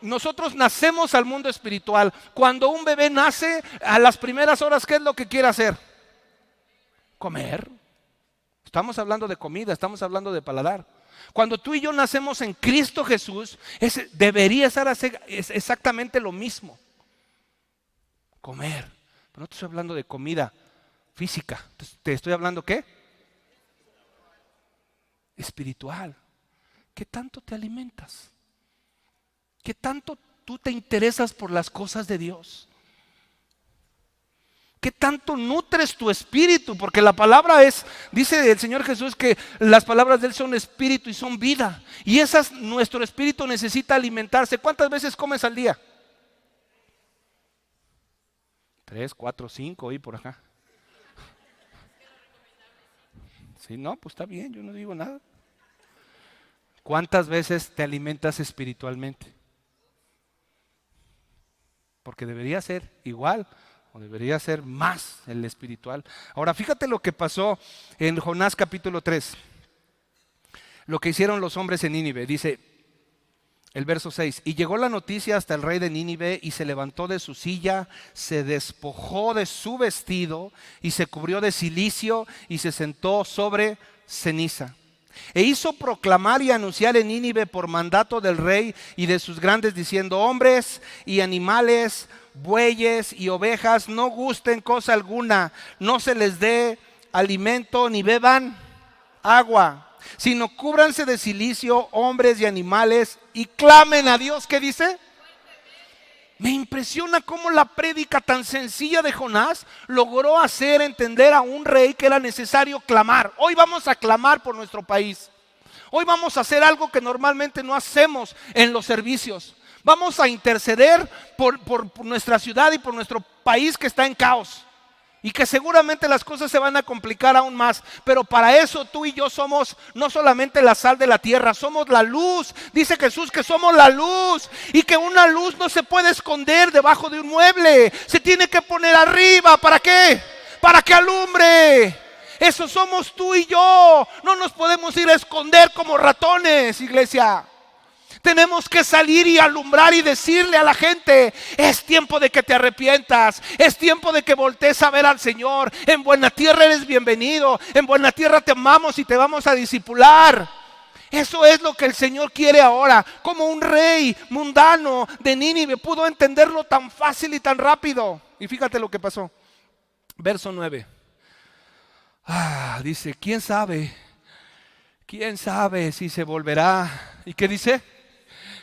Speaker 1: Nosotros nacemos al mundo espiritual. Cuando un bebé nace, a las primeras horas, ¿qué es lo que quiere hacer? Comer. Estamos hablando de comida, estamos hablando de paladar. Cuando tú y yo nacemos en Cristo Jesús, debería ser exactamente lo mismo. Comer. Pero no te estoy hablando de comida física. Te estoy hablando ¿qué? Espiritual. ¿Qué tanto te alimentas? ¿Qué tanto tú te interesas por las cosas de Dios? ¿Qué tanto nutres tu espíritu? Porque la palabra dice el Señor Jesús que las palabras de Él son espíritu y son vida. Y nuestro espíritu necesita alimentarse. ¿Cuántas veces comes al día? 3, 4, 5 y por acá. Sí, no, pues está bien, yo no digo nada. ¿Cuántas veces te alimentas espiritualmente? Porque debería ser igual. O debería ser más el espiritual. Ahora fíjate lo que pasó en Jonás capítulo 3. Lo que hicieron los hombres en Nínive. Dice, El verso 6, y llegó la noticia hasta el rey de Nínive y se levantó de su silla, se despojó de su vestido y se cubrió de cilicio y se sentó sobre ceniza. E hizo proclamar y anunciar en Nínive por mandato del rey y de sus grandes diciendo, hombres y animales, bueyes y ovejas, no gusten cosa alguna, no se les dé alimento ni beban agua, sino cúbranse de cilicio hombres y animales y clamen a Dios. ¿Qué dice? Me impresiona cómo la prédica tan sencilla de Jonás logró hacer entender a un rey que era necesario clamar. Hoy vamos a clamar por nuestro país. Hoy vamos a hacer algo que normalmente no hacemos en los servicios. Vamos a interceder por nuestra ciudad y por nuestro país que está en caos. Y que seguramente las cosas se van a complicar aún más. Pero para eso tú y yo somos no solamente la sal de la tierra, somos la luz. Dice Jesús que somos la luz. Y que una luz no se puede esconder debajo de un mueble. Se tiene que poner arriba. ¿Para qué? Para que alumbre. Eso somos tú y yo. No nos podemos ir a esconder como ratones, iglesia. Tenemos que salir y alumbrar y decirle a la gente, es tiempo de que te arrepientas, es tiempo de que voltees a ver al Señor. En Buena Tierra eres bienvenido, en Buena Tierra te amamos y te vamos a discipular. Eso es lo que el Señor quiere ahora. Como un rey mundano de Nínive pudo entenderlo tan fácil y tan rápido. Y fíjate lo que pasó. Verso 9. Dice, ¿quién sabe? ¿Quién sabe si se volverá? ¿Y qué dice?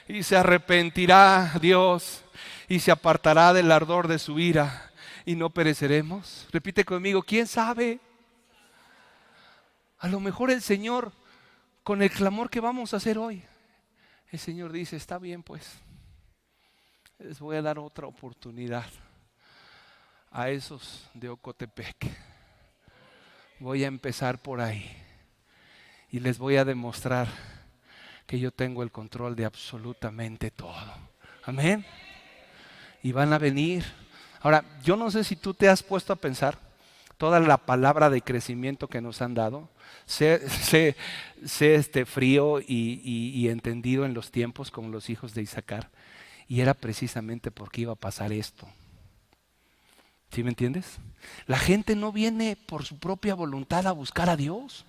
Speaker 1: Y se arrepentirá Dios y se apartará del ardor de su ira y no pereceremos. Repite conmigo, ¿quién sabe? A lo mejor el Señor, con el clamor que vamos a hacer hoy, el Señor dice, está bien pues, les voy a dar otra oportunidad a esos de Ocotepec. Voy a empezar por ahí y les voy a demostrar que yo tengo el control de absolutamente todo. Amén. Y van a venir. Ahora, yo no sé si tú te has puesto a pensar toda la palabra de crecimiento que nos han dado. Sé frío y entendido en los tiempos como los hijos de Isaacar. Y era precisamente porque iba a pasar esto. ¿Sí me entiendes? La gente no viene por su propia voluntad a buscar a Dios.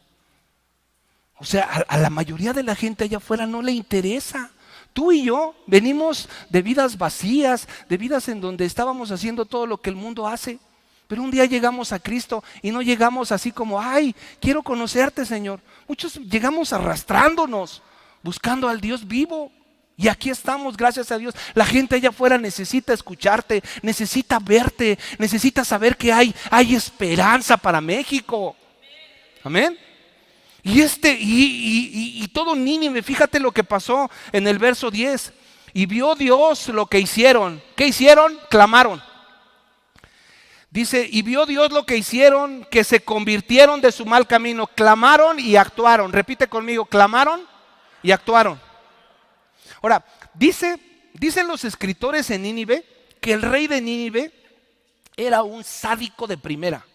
Speaker 1: O sea, a la mayoría de la gente allá afuera no le interesa. Tú y yo venimos de vidas vacías, de vidas en donde estábamos haciendo todo lo que el mundo hace. Pero un día llegamos a Cristo y no llegamos así como, ay, quiero conocerte, Señor. Muchos llegamos arrastrándonos, buscando al Dios vivo. Y aquí estamos, gracias a Dios. La gente allá afuera necesita escucharte, necesita verte, necesita saber que hay esperanza para México. Amén. Y todo Nínive, fíjate lo que pasó en el verso 10. Y vio Dios lo que hicieron. ¿Qué hicieron? Clamaron. Dice, y vio Dios lo que hicieron, que se convirtieron de su mal camino. Clamaron y actuaron. Repite conmigo, clamaron y actuaron. Ahora, dicen los escritores en Nínive que el rey de Nínive era un sádico de primera.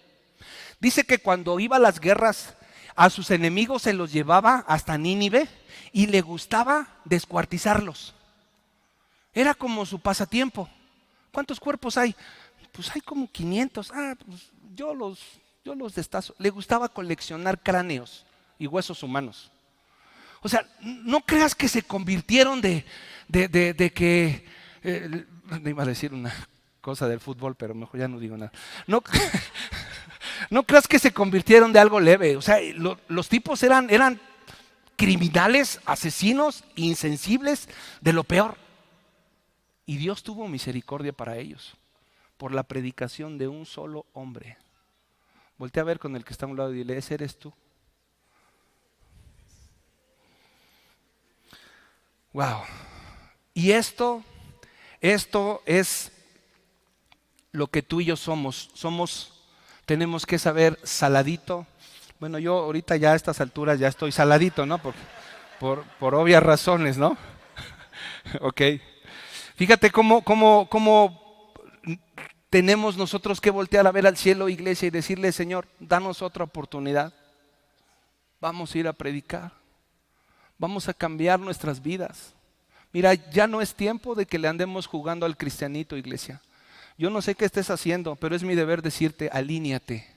Speaker 1: Dice que cuando iba a las guerras, a sus enemigos se los llevaba hasta Nínive y le gustaba descuartizarlos. Era como su pasatiempo. ¿Cuántos cuerpos hay? Pues hay como 500. Pues yo los destazo. Le gustaba coleccionar cráneos y huesos humanos. O sea, no creas que se convirtieron de que... no iba a decir una cosa del fútbol, pero mejor ya no digo nada. No creas que se convirtieron de algo leve. O sea, los tipos eran criminales, asesinos, insensibles, de lo peor. Y Dios tuvo misericordia para ellos por la predicación de un solo hombre. Voltea a ver con el que está a un lado y dile, ese eres tú. Wow. Y esto es lo que tú y yo somos. Tenemos que saber saladito. Bueno, yo ahorita ya a estas alturas ya estoy saladito, ¿no? Por obvias razones, ¿no? Ok. Fíjate cómo tenemos nosotros que voltear a ver al cielo, iglesia, y decirle, Señor, danos otra oportunidad. Vamos a ir a predicar. Vamos a cambiar nuestras vidas. Mira, ya no es tiempo de que le andemos jugando al cristianito, iglesia. Yo no sé qué estés haciendo, pero es mi deber decirte, alíñate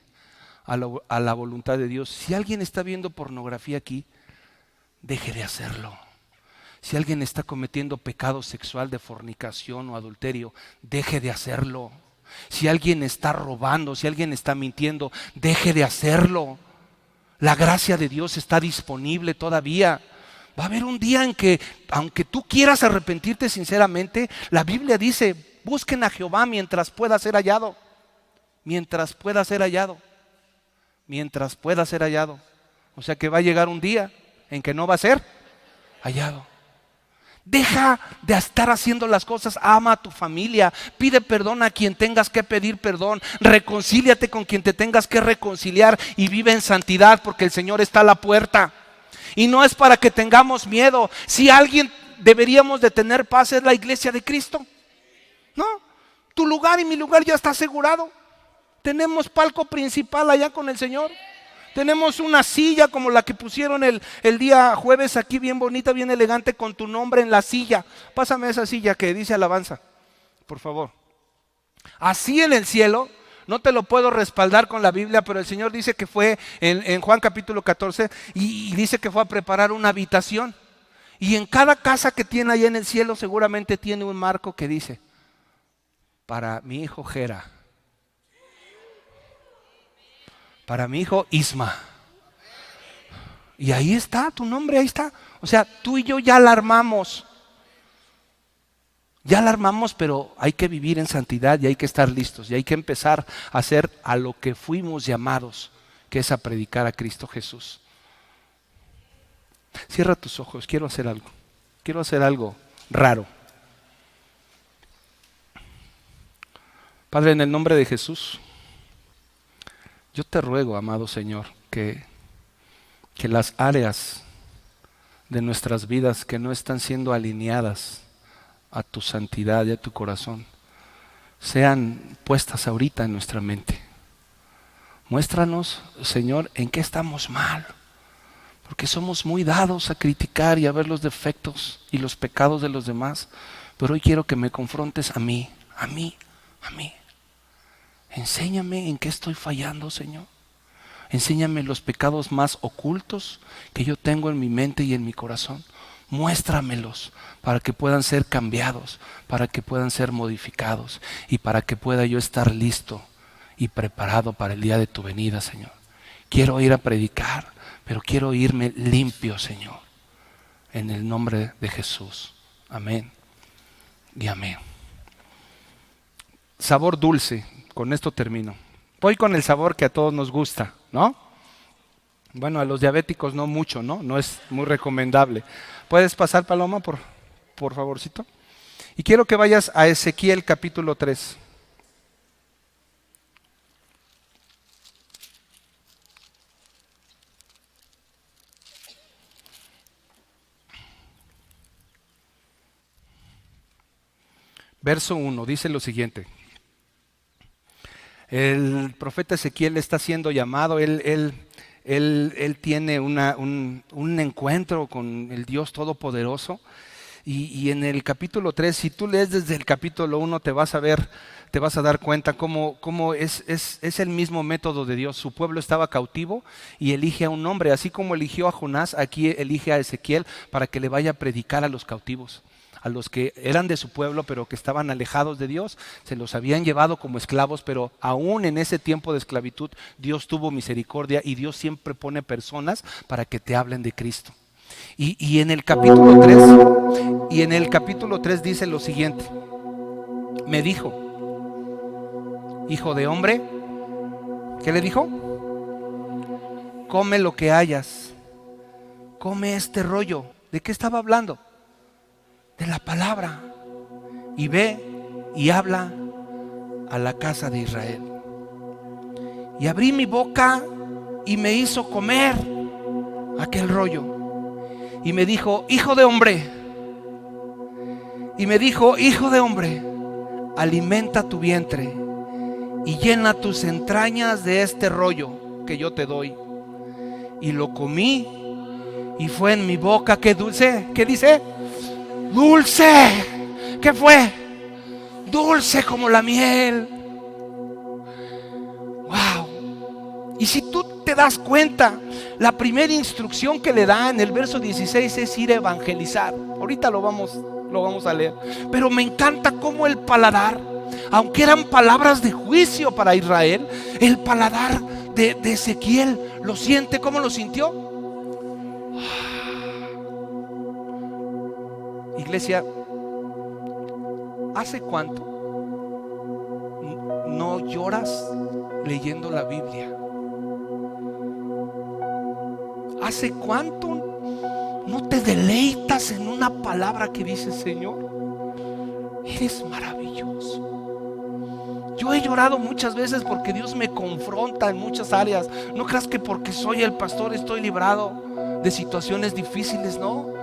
Speaker 1: a la voluntad de Dios. Si alguien está viendo pornografía aquí, deje de hacerlo. Si alguien está cometiendo pecado sexual de fornicación o adulterio, deje de hacerlo. Si alguien está robando, si alguien está mintiendo, deje de hacerlo. La gracia de Dios está disponible todavía. Va a haber un día en que, aunque tú quieras arrepentirte sinceramente, la Biblia dice, busquen a Jehová mientras pueda ser hallado. Mientras pueda ser hallado. Mientras pueda ser hallado. O sea que va a llegar un día en que no va a ser hallado. Deja de estar haciendo las cosas, ama a tu familia, pide perdón a quien tengas que pedir perdón, reconcíliate con quien te tengas que reconciliar y vive en santidad porque el Señor está a la puerta. Y no es para que tengamos miedo. Si alguien deberíamos de tener paz es la iglesia de Cristo. No, tu lugar y mi lugar ya está asegurado. Tenemos palco principal allá con el Señor. Tenemos una silla como la que pusieron el día jueves aquí, bien bonita, bien elegante, con tu nombre en la silla. Pásame esa silla que dice alabanza, por favor. Así en el cielo, no te lo puedo respaldar con la Biblia, pero el Señor dice que fue en Juan capítulo 14 y dice que fue a preparar una habitación. Y en cada casa que tiene allá en el cielo seguramente tiene un marco que dice, para mi hijo Jera. Para mi hijo Isma. Y ahí está tu nombre, ahí está. O sea, tú y yo ya la armamos. Ya la armamos, pero hay que vivir en santidad y hay que estar listos. Y hay que empezar a hacer a lo que fuimos llamados, que es a predicar a Cristo Jesús. Cierra tus ojos, quiero hacer algo. Quiero hacer algo raro. Padre, en el nombre de Jesús, yo te ruego, amado Señor, que las áreas de nuestras vidas que no están siendo alineadas a tu santidad y a tu corazón sean puestas ahorita en nuestra mente. Muéstranos, Señor, en qué estamos mal, porque somos muy dados a criticar y a ver los defectos y los pecados de los demás, pero hoy quiero que me confrontes a mí. Enséñame en qué estoy fallando, Señor. Enséñame los pecados más ocultos que yo tengo en mi mente y en mi corazón. Muéstramelos para que puedan ser cambiados, para que puedan ser modificados y para que pueda yo estar listo y preparado para el día de tu venida, Señor. Quiero ir a predicar, pero quiero irme limpio, Señor. En el nombre de Jesús. Amén y amén. Sabor dulce. Con esto termino. Voy con el sabor que a todos nos gusta, ¿no? Bueno, a los diabéticos no mucho, ¿no? No es muy recomendable. ¿Puedes pasar, Paloma, por favorcito? Y quiero que vayas a Ezequiel capítulo 3. Verso 1, dice lo siguiente. El profeta Ezequiel está siendo llamado, él tiene un encuentro con el Dios Todopoderoso y en el capítulo 3, si tú lees desde el capítulo 1 te vas a dar cuenta cómo es el mismo método de Dios. Su pueblo estaba cautivo y elige a un hombre, así como eligió a Jonás, aquí elige a Ezequiel para que le vaya a predicar a los cautivos. A los que eran de su pueblo pero que estaban alejados de Dios, se los habían llevado como esclavos, pero aún en ese tiempo de esclavitud Dios tuvo misericordia y Dios siempre pone personas para que te hablen de Cristo. Y en el capítulo 3 dice lo siguiente: me dijo, hijo de hombre, ¿qué le dijo? Come lo que hayas, come este rollo. ¿De qué estaba hablando? De la palabra, y ve y habla a la casa de Israel. Y abrí mi boca y me hizo comer aquel rollo. Y me dijo, hijo de hombre. Y me dijo, hijo de hombre, alimenta tu vientre y llena tus entrañas de este rollo que yo te doy. Y lo comí y fue en mi boca, qué dulce, ¿qué dice? dulce. ¿Qué fue? Dulce como la miel. Wow. Y si tú te das cuenta, la primera instrucción que le da en el verso 16 es ir a evangelizar. Ahorita lo vamos a leer. Pero me encanta cómo el paladar, aunque eran palabras de juicio para Israel, el paladar de Ezequiel lo siente. ¿Cómo lo sintió? Iglesia, ¿hace cuánto no lloras leyendo la Biblia? ¿Hace cuánto no te deleitas en una palabra que dice: Señor, eres maravilloso? Yo he llorado muchas veces porque Dios me confronta en muchas áreas. No creas que porque soy el pastor estoy librado de situaciones difíciles, no.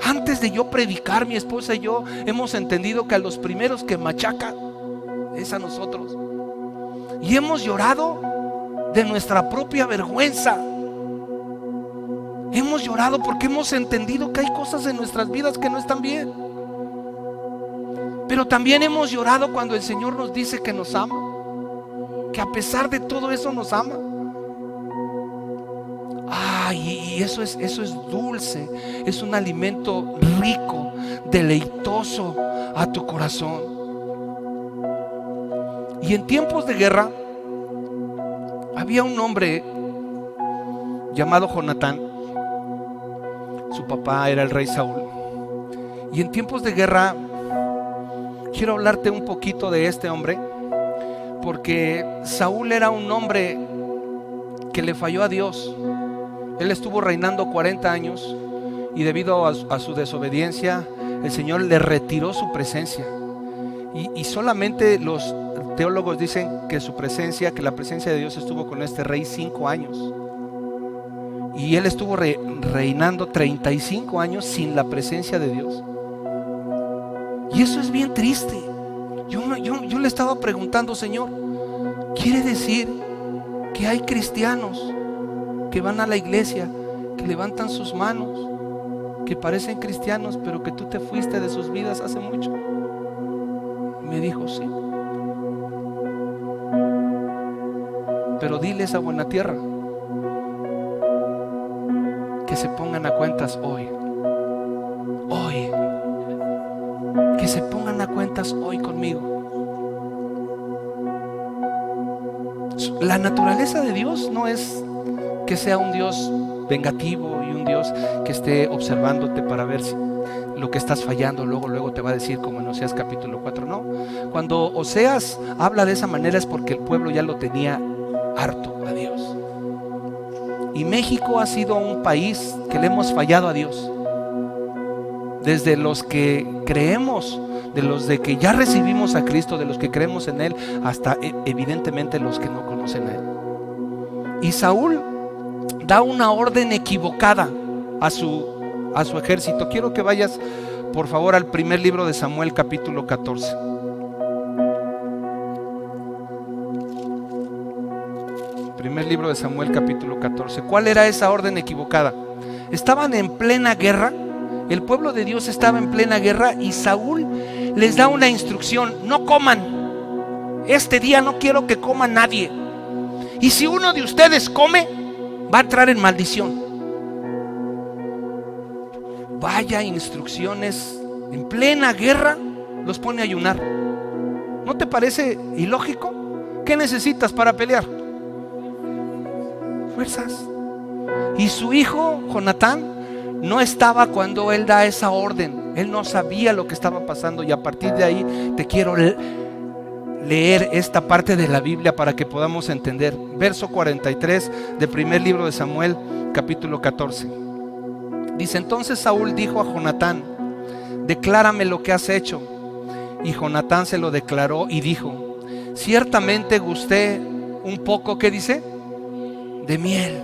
Speaker 1: Antes de yo predicar, mi esposa y yo hemos entendido que a los primeros que machacan es a nosotros. Y hemos llorado de nuestra propia vergüenza. Hemos llorado porque hemos entendido que hay cosas en nuestras vidas que no están bien. Pero también hemos llorado cuando el Señor nos dice que nos ama, que a pesar de todo eso nos ama. Y eso es dulce, es un alimento rico, deleitoso a tu corazón. Y en tiempos de guerra había un hombre llamado Jonatán. Su papá era el rey Saúl. Y en tiempos de guerra, quiero hablarte un poquito de este hombre, porque Saúl era un hombre que le falló a Dios. Él estuvo reinando 40 años y debido a su desobediencia, el Señor le retiró su presencia. Y solamente los teólogos dicen que que la presencia de Dios estuvo con este rey 5 años. Y él estuvo reinando 35 años sin la presencia de Dios. Y eso es bien triste. Yo le estaba preguntando: Señor, ¿quiere decir que hay cristianos que van a la iglesia, que levantan sus manos, que parecen cristianos, pero que tú te fuiste de sus vidas hace mucho? Me dijo: sí. Pero diles a Buena Tierra que se pongan a cuentas hoy. Que se pongan a cuentas hoy conmigo. La naturaleza de Dios no es que sea un Dios vengativo y un Dios que esté observándote para ver si lo que estás fallando luego te va a decir, como en Oseas capítulo 4. No, cuando Oseas habla de esa manera es porque el pueblo ya lo tenía harto a Dios. Y México ha sido un país que le hemos fallado a Dios. Desde los que creemos, de los de que ya recibimos a Cristo, de los que creemos en Él, hasta evidentemente los que no conocen a Él. Y Saúl da una orden equivocada a su ejército. Quiero que vayas por favor al primer libro de Samuel capítulo 14. Primer libro de Samuel capítulo 14. ¿Cuál era esa orden equivocada? Estaban en plena guerra. El pueblo de Dios estaba en plena guerra y Saúl les da una instrucción: no coman. Este día no quiero que coma nadie. Y si uno de ustedes come, va a entrar en maldición. Vaya instrucciones. En plena guerra los pone a ayunar. ¿No te parece ilógico? ¿Qué necesitas para pelear? Fuerzas. Y su hijo Jonatán no estaba cuando él da esa orden. Él no sabía lo que estaba pasando. Y a partir de ahí te quiero leer esta parte de la Biblia para que podamos entender. Verso 43 del primer libro de Samuel capítulo 14. Dice: entonces Saúl dijo a Jonatán: declárame lo que has hecho. Y Jonatán se lo declaró y dijo: ciertamente gusté un poco, ¿qué dice? De miel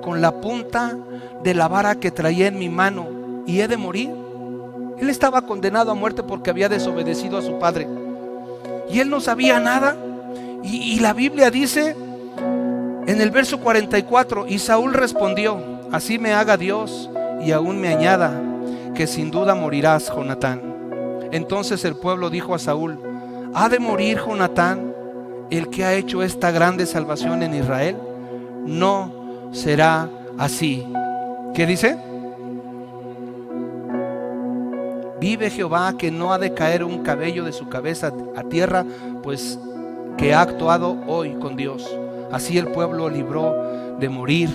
Speaker 1: con la punta de la vara que traía en mi mano, y he de morir. Él estaba condenado a muerte porque había desobedecido a su padre, y él no sabía nada. Y la Biblia dice en el verso 44: y Saúl respondió: así me haga Dios y aún me añada, porque sin duda morirás, Jonatán. Entonces el pueblo dijo a Saúl: ¿ha de morir Jonatán, el que ha hecho esta grande salvación en Israel? No será así. ¿Qué dice? Vive Jehová, que no ha de caer un cabello de su cabeza a tierra, pues que ha actuado hoy con Dios. Así el pueblo libró de morir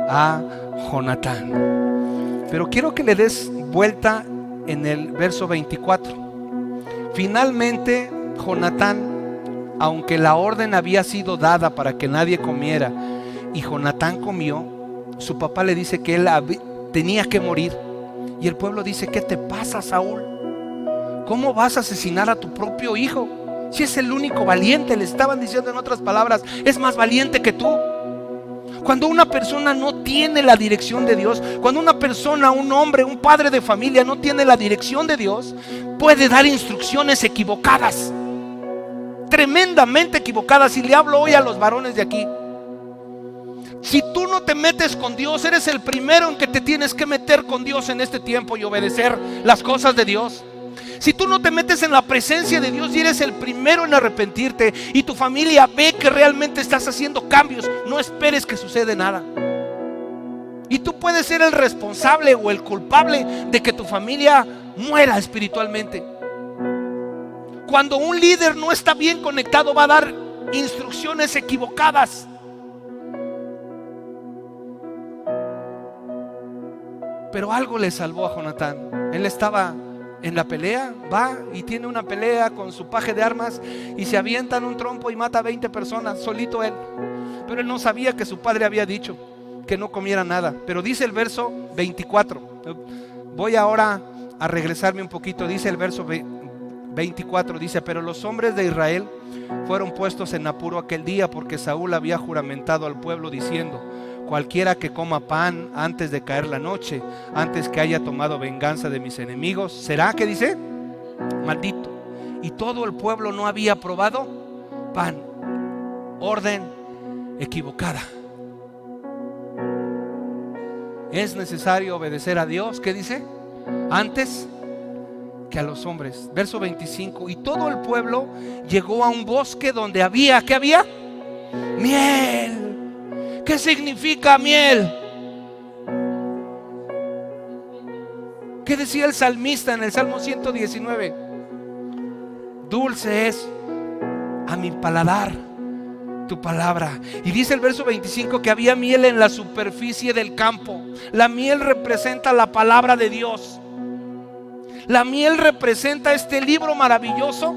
Speaker 1: a Jonatán. Pero quiero que le des vuelta en el verso 24. Finalmente Jonatán, aunque la orden había sido dada para que nadie comiera, y Jonatán comió, su papá le dice que él tenía que morir. Y el pueblo dice: ¿qué te pasa, Saúl? ¿Cómo vas a asesinar a tu propio hijo? Si es el único valiente, le estaban diciendo en otras palabras, es más valiente que tú. Cuando una persona no tiene la dirección de Dios, cuando una persona, un hombre, un padre de familia no tiene la dirección de Dios, puede dar instrucciones equivocadas, tremendamente equivocadas. Y le hablo hoy a los varones de aquí. Si tú no te metes con Dios, eres el primero en que te tienes que meter con Dios en este tiempo y obedecer las cosas de Dios. Si tú no te metes en la presencia de Dios y eres el primero en arrepentirte, y tu familia ve que realmente estás haciendo cambios, no esperes que suceda nada. Y tú puedes ser el responsable o el culpable de que tu familia muera espiritualmente. Cuando un líder no está bien conectado, va a dar instrucciones equivocadas. Pero algo le salvó a Jonatán. Él estaba en la pelea, va y tiene una pelea con su paje de armas y se avienta en un trompo y mata a 20 personas, solito él. Pero él no sabía que su padre había dicho que no comiera nada. Pero dice el verso 24. Voy ahora a regresarme un poquito. Dice el verso 24, dice: pero los hombres de Israel fueron puestos en apuro aquel día, porque Saúl había juramentado al pueblo diciendo: cualquiera que coma pan antes de caer la noche, antes que haya tomado venganza de mis enemigos, será, ¿qué dice? Maldito. Y todo el pueblo no había probado pan. Orden equivocada. Es necesario obedecer a Dios, ¿qué dice? Antes que a los hombres. Verso 25. Y todo el pueblo llegó a un bosque donde había, ¿qué había? Miel. ¿Qué significa miel? ¿Qué decía el salmista en el Salmo 119? Dulce es a mi paladar tu palabra. Y dice el verso 25 que había miel en la superficie del campo. La miel representa la palabra de Dios. La miel representa este libro maravilloso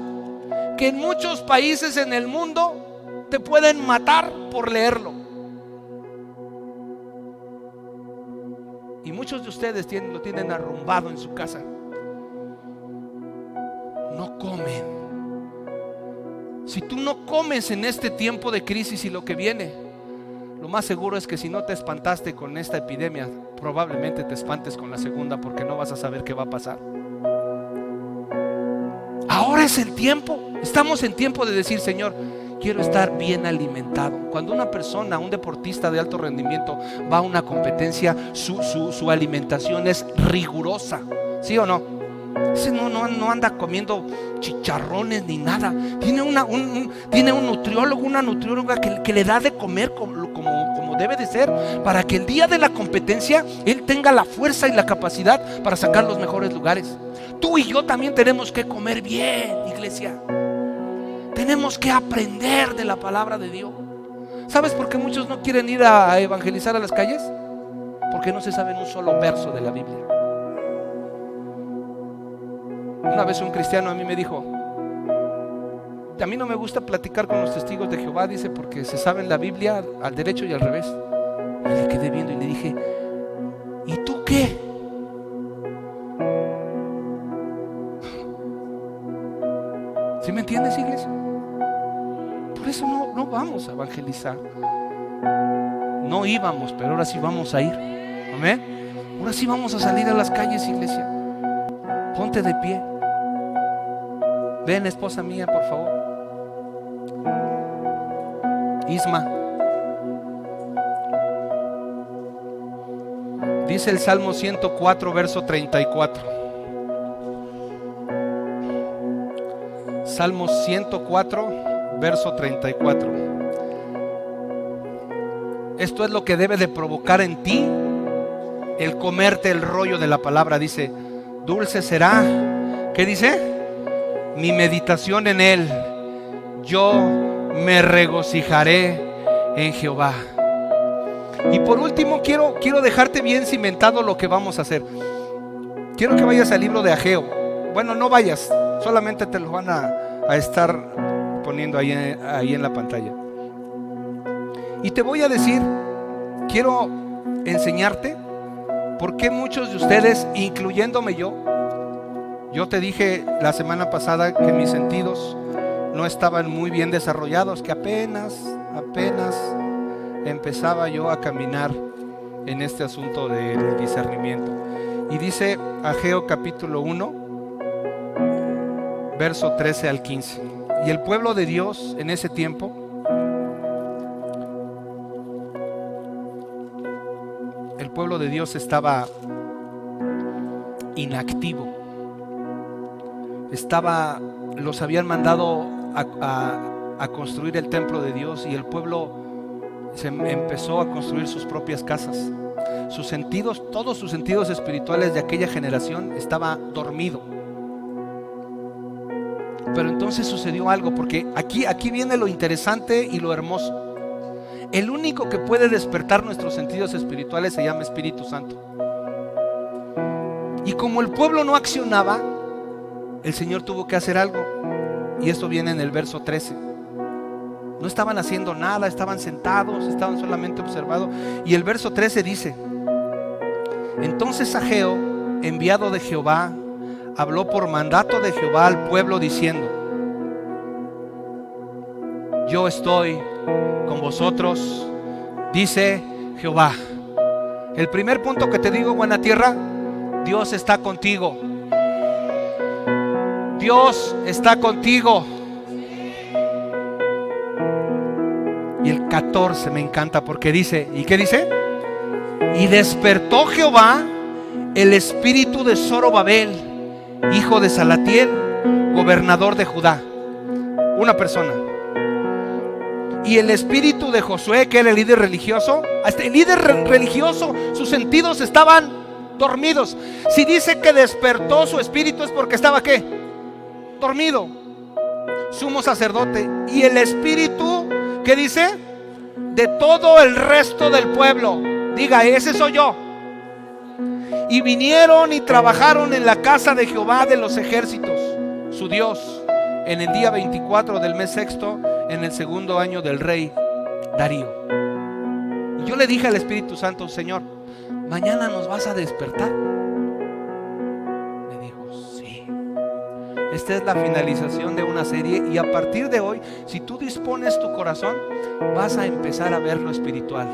Speaker 1: que en muchos países en el mundo te pueden matar por leerlo. Y muchos de ustedes lo tienen arrumbado en su casa. No comen. Si tú no comes en este tiempo de crisis y lo que viene, lo más seguro es que si no te espantaste con esta epidemia, probablemente te espantes con la segunda, porque no vas a saber qué va a pasar. Ahora es el tiempo. Estamos en tiempo de decir: Señor, quiero estar bien alimentado. Cuando una persona, un deportista de alto rendimiento va a una competencia, su alimentación es rigurosa, ¿sí o no? Ese no anda comiendo chicharrones ni nada. Tiene un nutriólogo, una nutrióloga que le da de comer como debe de ser, para que el día de la competencia él tenga la fuerza y la capacidad para sacar los mejores lugares. Tú y yo también tenemos que comer bien, iglesia. Tenemos que aprender de la palabra de Dios. ¿Sabes por qué muchos no quieren ir a evangelizar a las calles? Porque no se saben un solo verso de la Biblia. Una vez un cristiano a mí me dijo: a mí no me gusta platicar con los testigos de Jehová, dice, porque se saben la Biblia al derecho y al revés. Y le quedé viendo y le dije: ¿y tú qué? ¿Sí me entiendes, iglesia? Por eso no vamos a evangelizar. No íbamos, pero ahora sí vamos a ir. Amén. Ahora sí vamos a salir a las calles, iglesia. Ponte de pie. Ven, esposa mía, por favor. Isma. Dice el Salmo 104, verso 34. Salmo 104, verso 34. Esto es lo que debe de provocar en ti el comerte el rollo de la palabra. Dice: dulce será, ¿qué dice? Mi meditación en él, yo me regocijaré en Jehová. Y por último quiero dejarte bien cimentado lo que vamos a hacer. Quiero que vayas al libro de Ageo. Bueno, no vayas, solamente te lo van a estar poniendo ahí en la pantalla. Y te voy a decir, quiero enseñarte por qué muchos de ustedes, incluyéndome yo te dije la semana pasada que mis sentidos no estaban muy bien desarrollados, que apenas empezaba yo a caminar en este asunto del discernimiento. Y dice Ageo capítulo 1, verso 13 al 15. Y el pueblo de Dios en ese tiempo estaba inactivo. Los habían mandado a construir el templo de Dios, y el pueblo se empezó a construir sus propias casas. Todos sus sentidos espirituales de aquella generación estaba dormido. Pero entonces sucedió algo, porque aquí viene lo interesante y lo hermoso. El único que puede despertar nuestros sentidos espirituales se llama Espíritu Santo. Y como el pueblo no accionaba, el Señor tuvo que hacer algo. Y esto viene en el verso 13. No estaban haciendo nada, estaban sentados, estaban solamente observando. Y el verso 13 dice: entonces Ageo, enviado de Jehová, habló por mandato de Jehová al pueblo diciendo: yo estoy con vosotros, dice Jehová. El primer punto que te digo, buena tierra: Dios está contigo. Dios está contigo. Y el 14 me encanta, porque dice, ¿y qué dice? Y despertó Jehová el espíritu de Zorobabel, hijo de Salatiel, gobernador de Judá. Una persona. Y el espíritu de Josué, que era el líder religioso. Hasta el líder religioso, sus sentidos estaban dormidos. Si dice que despertó su espíritu, es porque estaba ¿qué? Dormido. Sumo sacerdote. Y el espíritu, ¿qué dice? De todo el resto del pueblo. Diga, ese soy yo. Y vinieron y trabajaron en la casa de Jehová de los ejércitos, su Dios, en el día 24 del mes sexto, en el segundo año del rey Darío. Y yo le dije al Espíritu Santo: Señor, mañana nos vas a despertar. Me dijo: sí. Esta es la finalización de una serie, y a partir de hoy, si tú dispones tu corazón, vas a empezar a ver lo espiritual.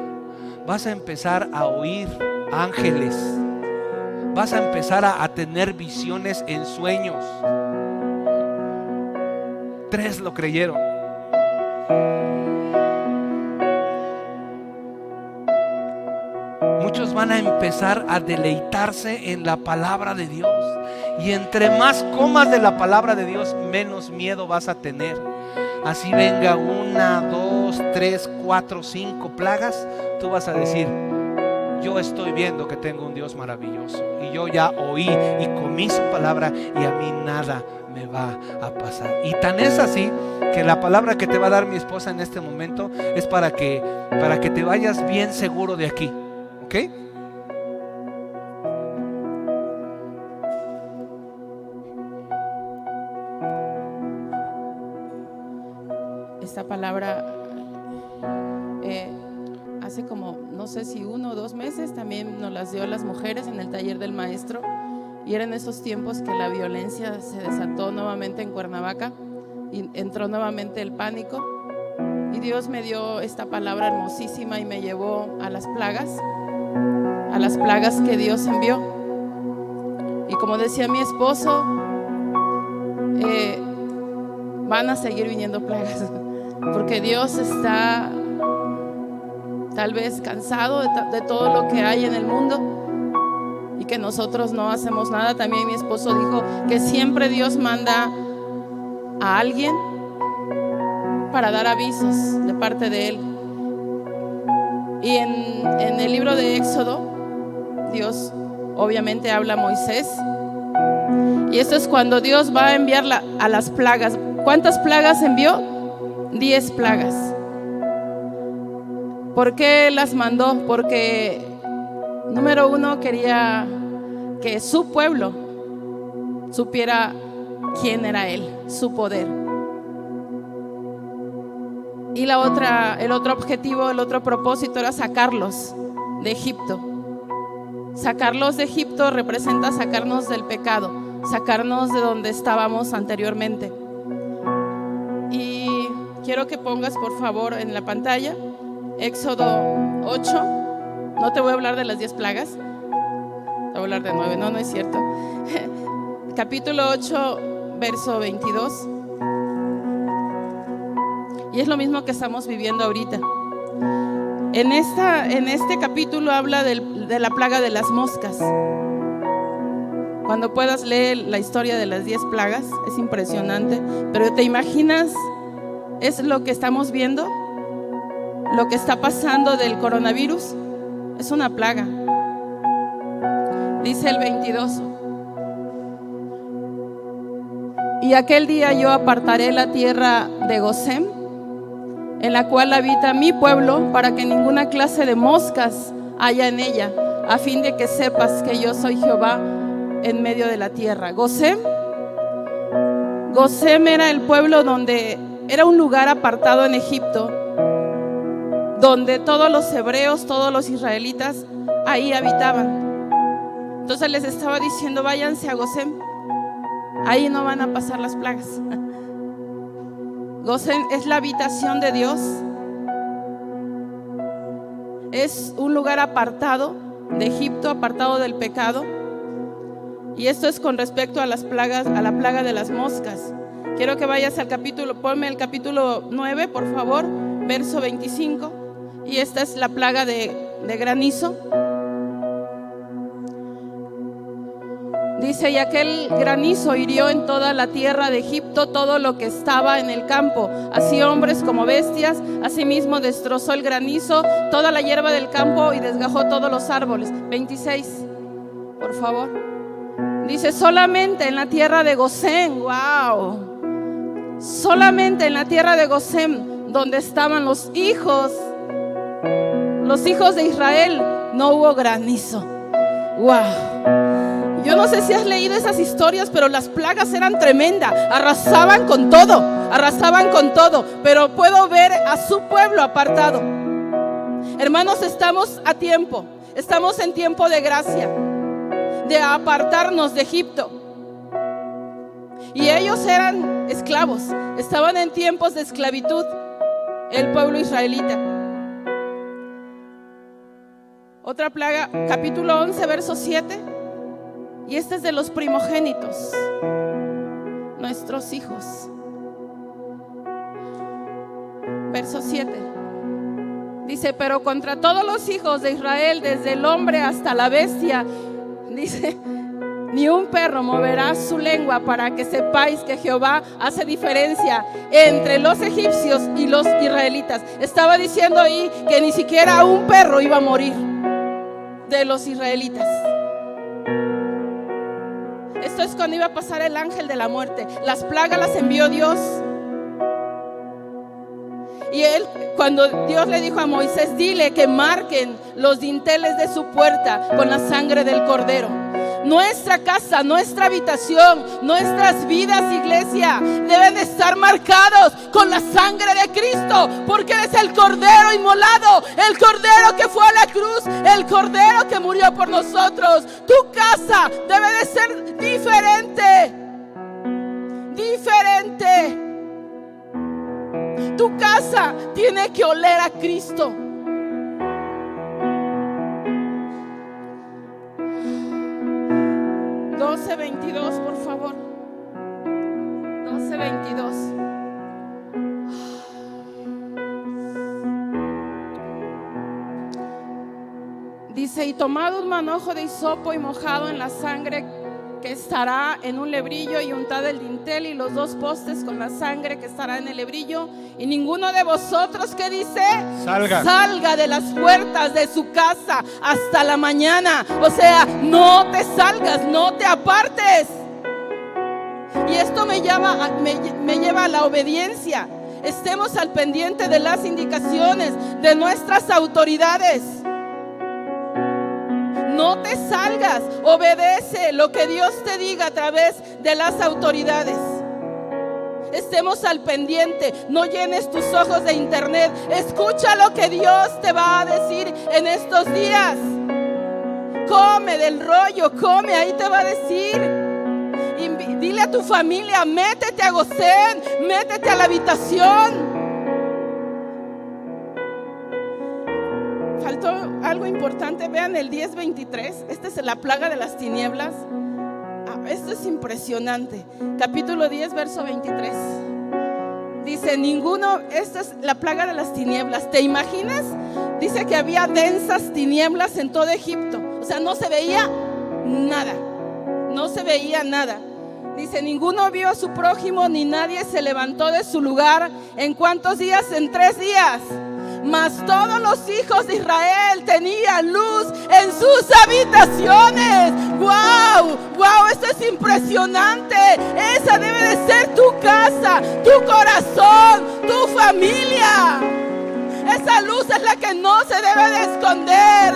Speaker 1: Vas a empezar a oír ángeles. Vas a empezar a tener visiones en sueños. 3 lo creyeron. Muchos van a empezar a deleitarse en la palabra de Dios. Y entre más comas de la palabra de Dios, menos miedo vas a tener. Así venga 1, 2, 3, 4, 5 plagas, tú vas a decir: yo estoy viendo que tengo un Dios maravilloso, y yo ya oí y comí su palabra, y a mí nada me va a pasar. Y tan es así que la palabra que te va a dar mi esposa en este momento es para que te vayas bien seguro de aquí, ¿ok?
Speaker 3: Esta palabra hace como, no sé si 1 o 2 meses, también nos las dio a las mujeres en el taller del maestro. Y eran esos tiempos que la violencia se desató nuevamente en Cuernavaca y entró nuevamente el pánico. Y Dios me dio esta palabra hermosísima y me llevó a las plagas que Dios envió. Y como decía mi esposo, van a seguir viniendo plagas, porque Dios está tal vez cansado de todo lo que hay en el mundo, que nosotros no hacemos nada. También mi esposo dijo que siempre Dios manda a alguien para dar avisos de parte de Él. Y en el libro de Éxodo, Dios obviamente habla a Moisés. Y esto es cuando Dios va a enviar a las plagas. ¿Cuántas plagas envió? 10 plagas. ¿Por qué las mandó? Porque, número uno, quería que su pueblo supiera quién era Él, su poder. Y el otro objetivo, el otro propósito era sacarlos de Egipto. Sacarlos de Egipto representa sacarnos del pecado, sacarnos de donde estábamos anteriormente. Y quiero que pongas por favor en la pantalla Éxodo 8. No te voy a hablar de las 10 plagas, te voy a hablar de 9, no es cierto. Capítulo 8, verso 22. Y es lo mismo que estamos viviendo ahorita. En este capítulo habla de la plaga de las moscas. Cuando puedas leer la historia de las 10 plagas, es impresionante. Pero ¿te imaginas? Es lo que estamos viendo, lo que está pasando del coronavirus. Es una plaga. Dice el 22. Y aquel día yo apartaré la tierra de Gosén, en la cual habita mi pueblo, para que ninguna clase de moscas haya en ella, a fin de que sepas que yo soy Jehová en medio de la tierra. Gosén era el pueblo donde era un lugar apartado en Egipto, donde todos los hebreos, todos los israelitas ahí habitaban. Entonces les estaba diciendo: váyanse a Gosén, ahí no van a pasar las plagas. Gosén es la habitación de Dios. Es un lugar apartado de Egipto, apartado del pecado. Y esto es con respecto a las plagas, a la plaga de las moscas. Quiero que vayas al capítulo, ponme el capítulo 9, por favor, verso 25. Y esta es la plaga de granizo. Dice: y aquel granizo hirió en toda la tierra de Egipto todo lo que estaba en el campo, así hombres como bestias. Asimismo destrozó el granizo toda la hierba del campo y desgajó todos los árboles. 26, por favor. Dice: solamente en la tierra de Gosén, wow, solamente en la tierra de Gosén, donde estaban los hijos de Israel, no hubo granizo. Wow. Yo no sé si has leído esas historias, pero las plagas eran tremendas, arrasaban con todo, pero puedo ver a su pueblo apartado. Hermanos, estamos a tiempo, estamos en tiempo de gracia, de apartarnos de Egipto. Y ellos eran esclavos, estaban en tiempos de esclavitud, el pueblo israelita. Otra plaga, capítulo 11, verso 7. Y este es de los primogénitos, nuestros hijos. Verso 7. Dice: pero contra todos los hijos de Israel, desde el hombre hasta la bestia, dice, ni un perro moverá su lengua, para que sepáis que Jehová hace diferencia entre los egipcios y los israelitas. Estaba diciendo ahí que ni siquiera un perro iba a morir de los israelitas. Esto es cuando iba a pasar el ángel de la muerte. Las plagas las envió Dios. Y cuando Dios le dijo a Moisés: dile que marquen los dinteles de su puerta con la sangre del cordero. Nuestra casa, nuestra habitación, nuestras vidas, iglesia, deben de estar marcados con la sangre de Cristo, porque eres el cordero inmolado, el cordero que fue a la cruz, el cordero que murió por nosotros. Tu casa debe de ser diferente. Tu casa tiene que oler a Cristo. (12:22), por favor. 12:22. Dice: y tomado un manojo de hisopo y mojado en la sangre que estará en un lebrillo, y untad el dintel y los 2 postes con la sangre que estará en el lebrillo, y ninguno de vosotros, ¿qué dice? Salga de las puertas de su casa hasta la mañana. O sea, no te salgas, no te apartes. Y esto me lleva a la obediencia. Estemos al pendiente de las indicaciones de nuestras autoridades. No te salgas, obedece lo que Dios te diga a través de las autoridades. Estemos al pendiente, no llenes tus ojos de internet. Escucha lo que Dios te va a decir en estos días. Come del rollo, come, ahí te va a decir. Y dile a tu familia: métete a Gosén, métete a la habitación. Faltó algo importante, vean el 10:23. Esta es la plaga de las tinieblas. Esto es impresionante. Capítulo 10, verso 23. Dice: esta es la plaga de las tinieblas. ¿Te imaginas? Dice que había densas tinieblas en todo Egipto. O sea, no se veía nada. No se veía nada. Dice: ninguno vio a su prójimo, ni nadie se levantó de su lugar. ¿En cuántos días? En 3 días. Mas todos los hijos de Israel tenían luz en sus habitaciones. ¡Wow! ¡Wow! Esto es impresionante. Esa debe de ser tu casa, tu corazón, tu familia. Esa luz es la que no se debe de esconder.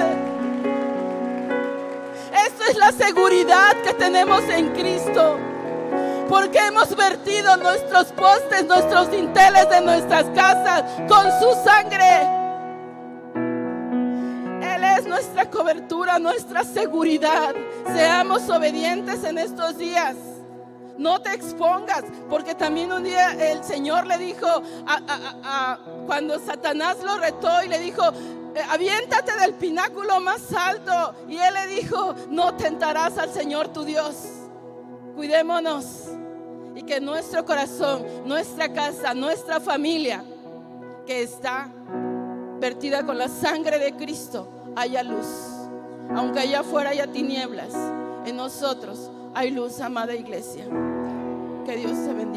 Speaker 3: Esto es la seguridad que tenemos en Cristo. Porque hemos vertido nuestros postes, nuestros dinteles de nuestras casas con su sangre. Él es nuestra cobertura, nuestra seguridad. Seamos obedientes en estos días. No te expongas, porque también un día el Señor le dijo, cuando Satanás lo retó y le dijo: aviéntate del pináculo más alto. Y él le dijo: no tentarás al Señor tu Dios. Cuidémonos. Y que nuestro corazón, nuestra casa, nuestra familia, que está vertida con la sangre de Cristo, haya luz. Aunque allá afuera haya tinieblas, en nosotros hay luz, amada iglesia. Que Dios te bendiga.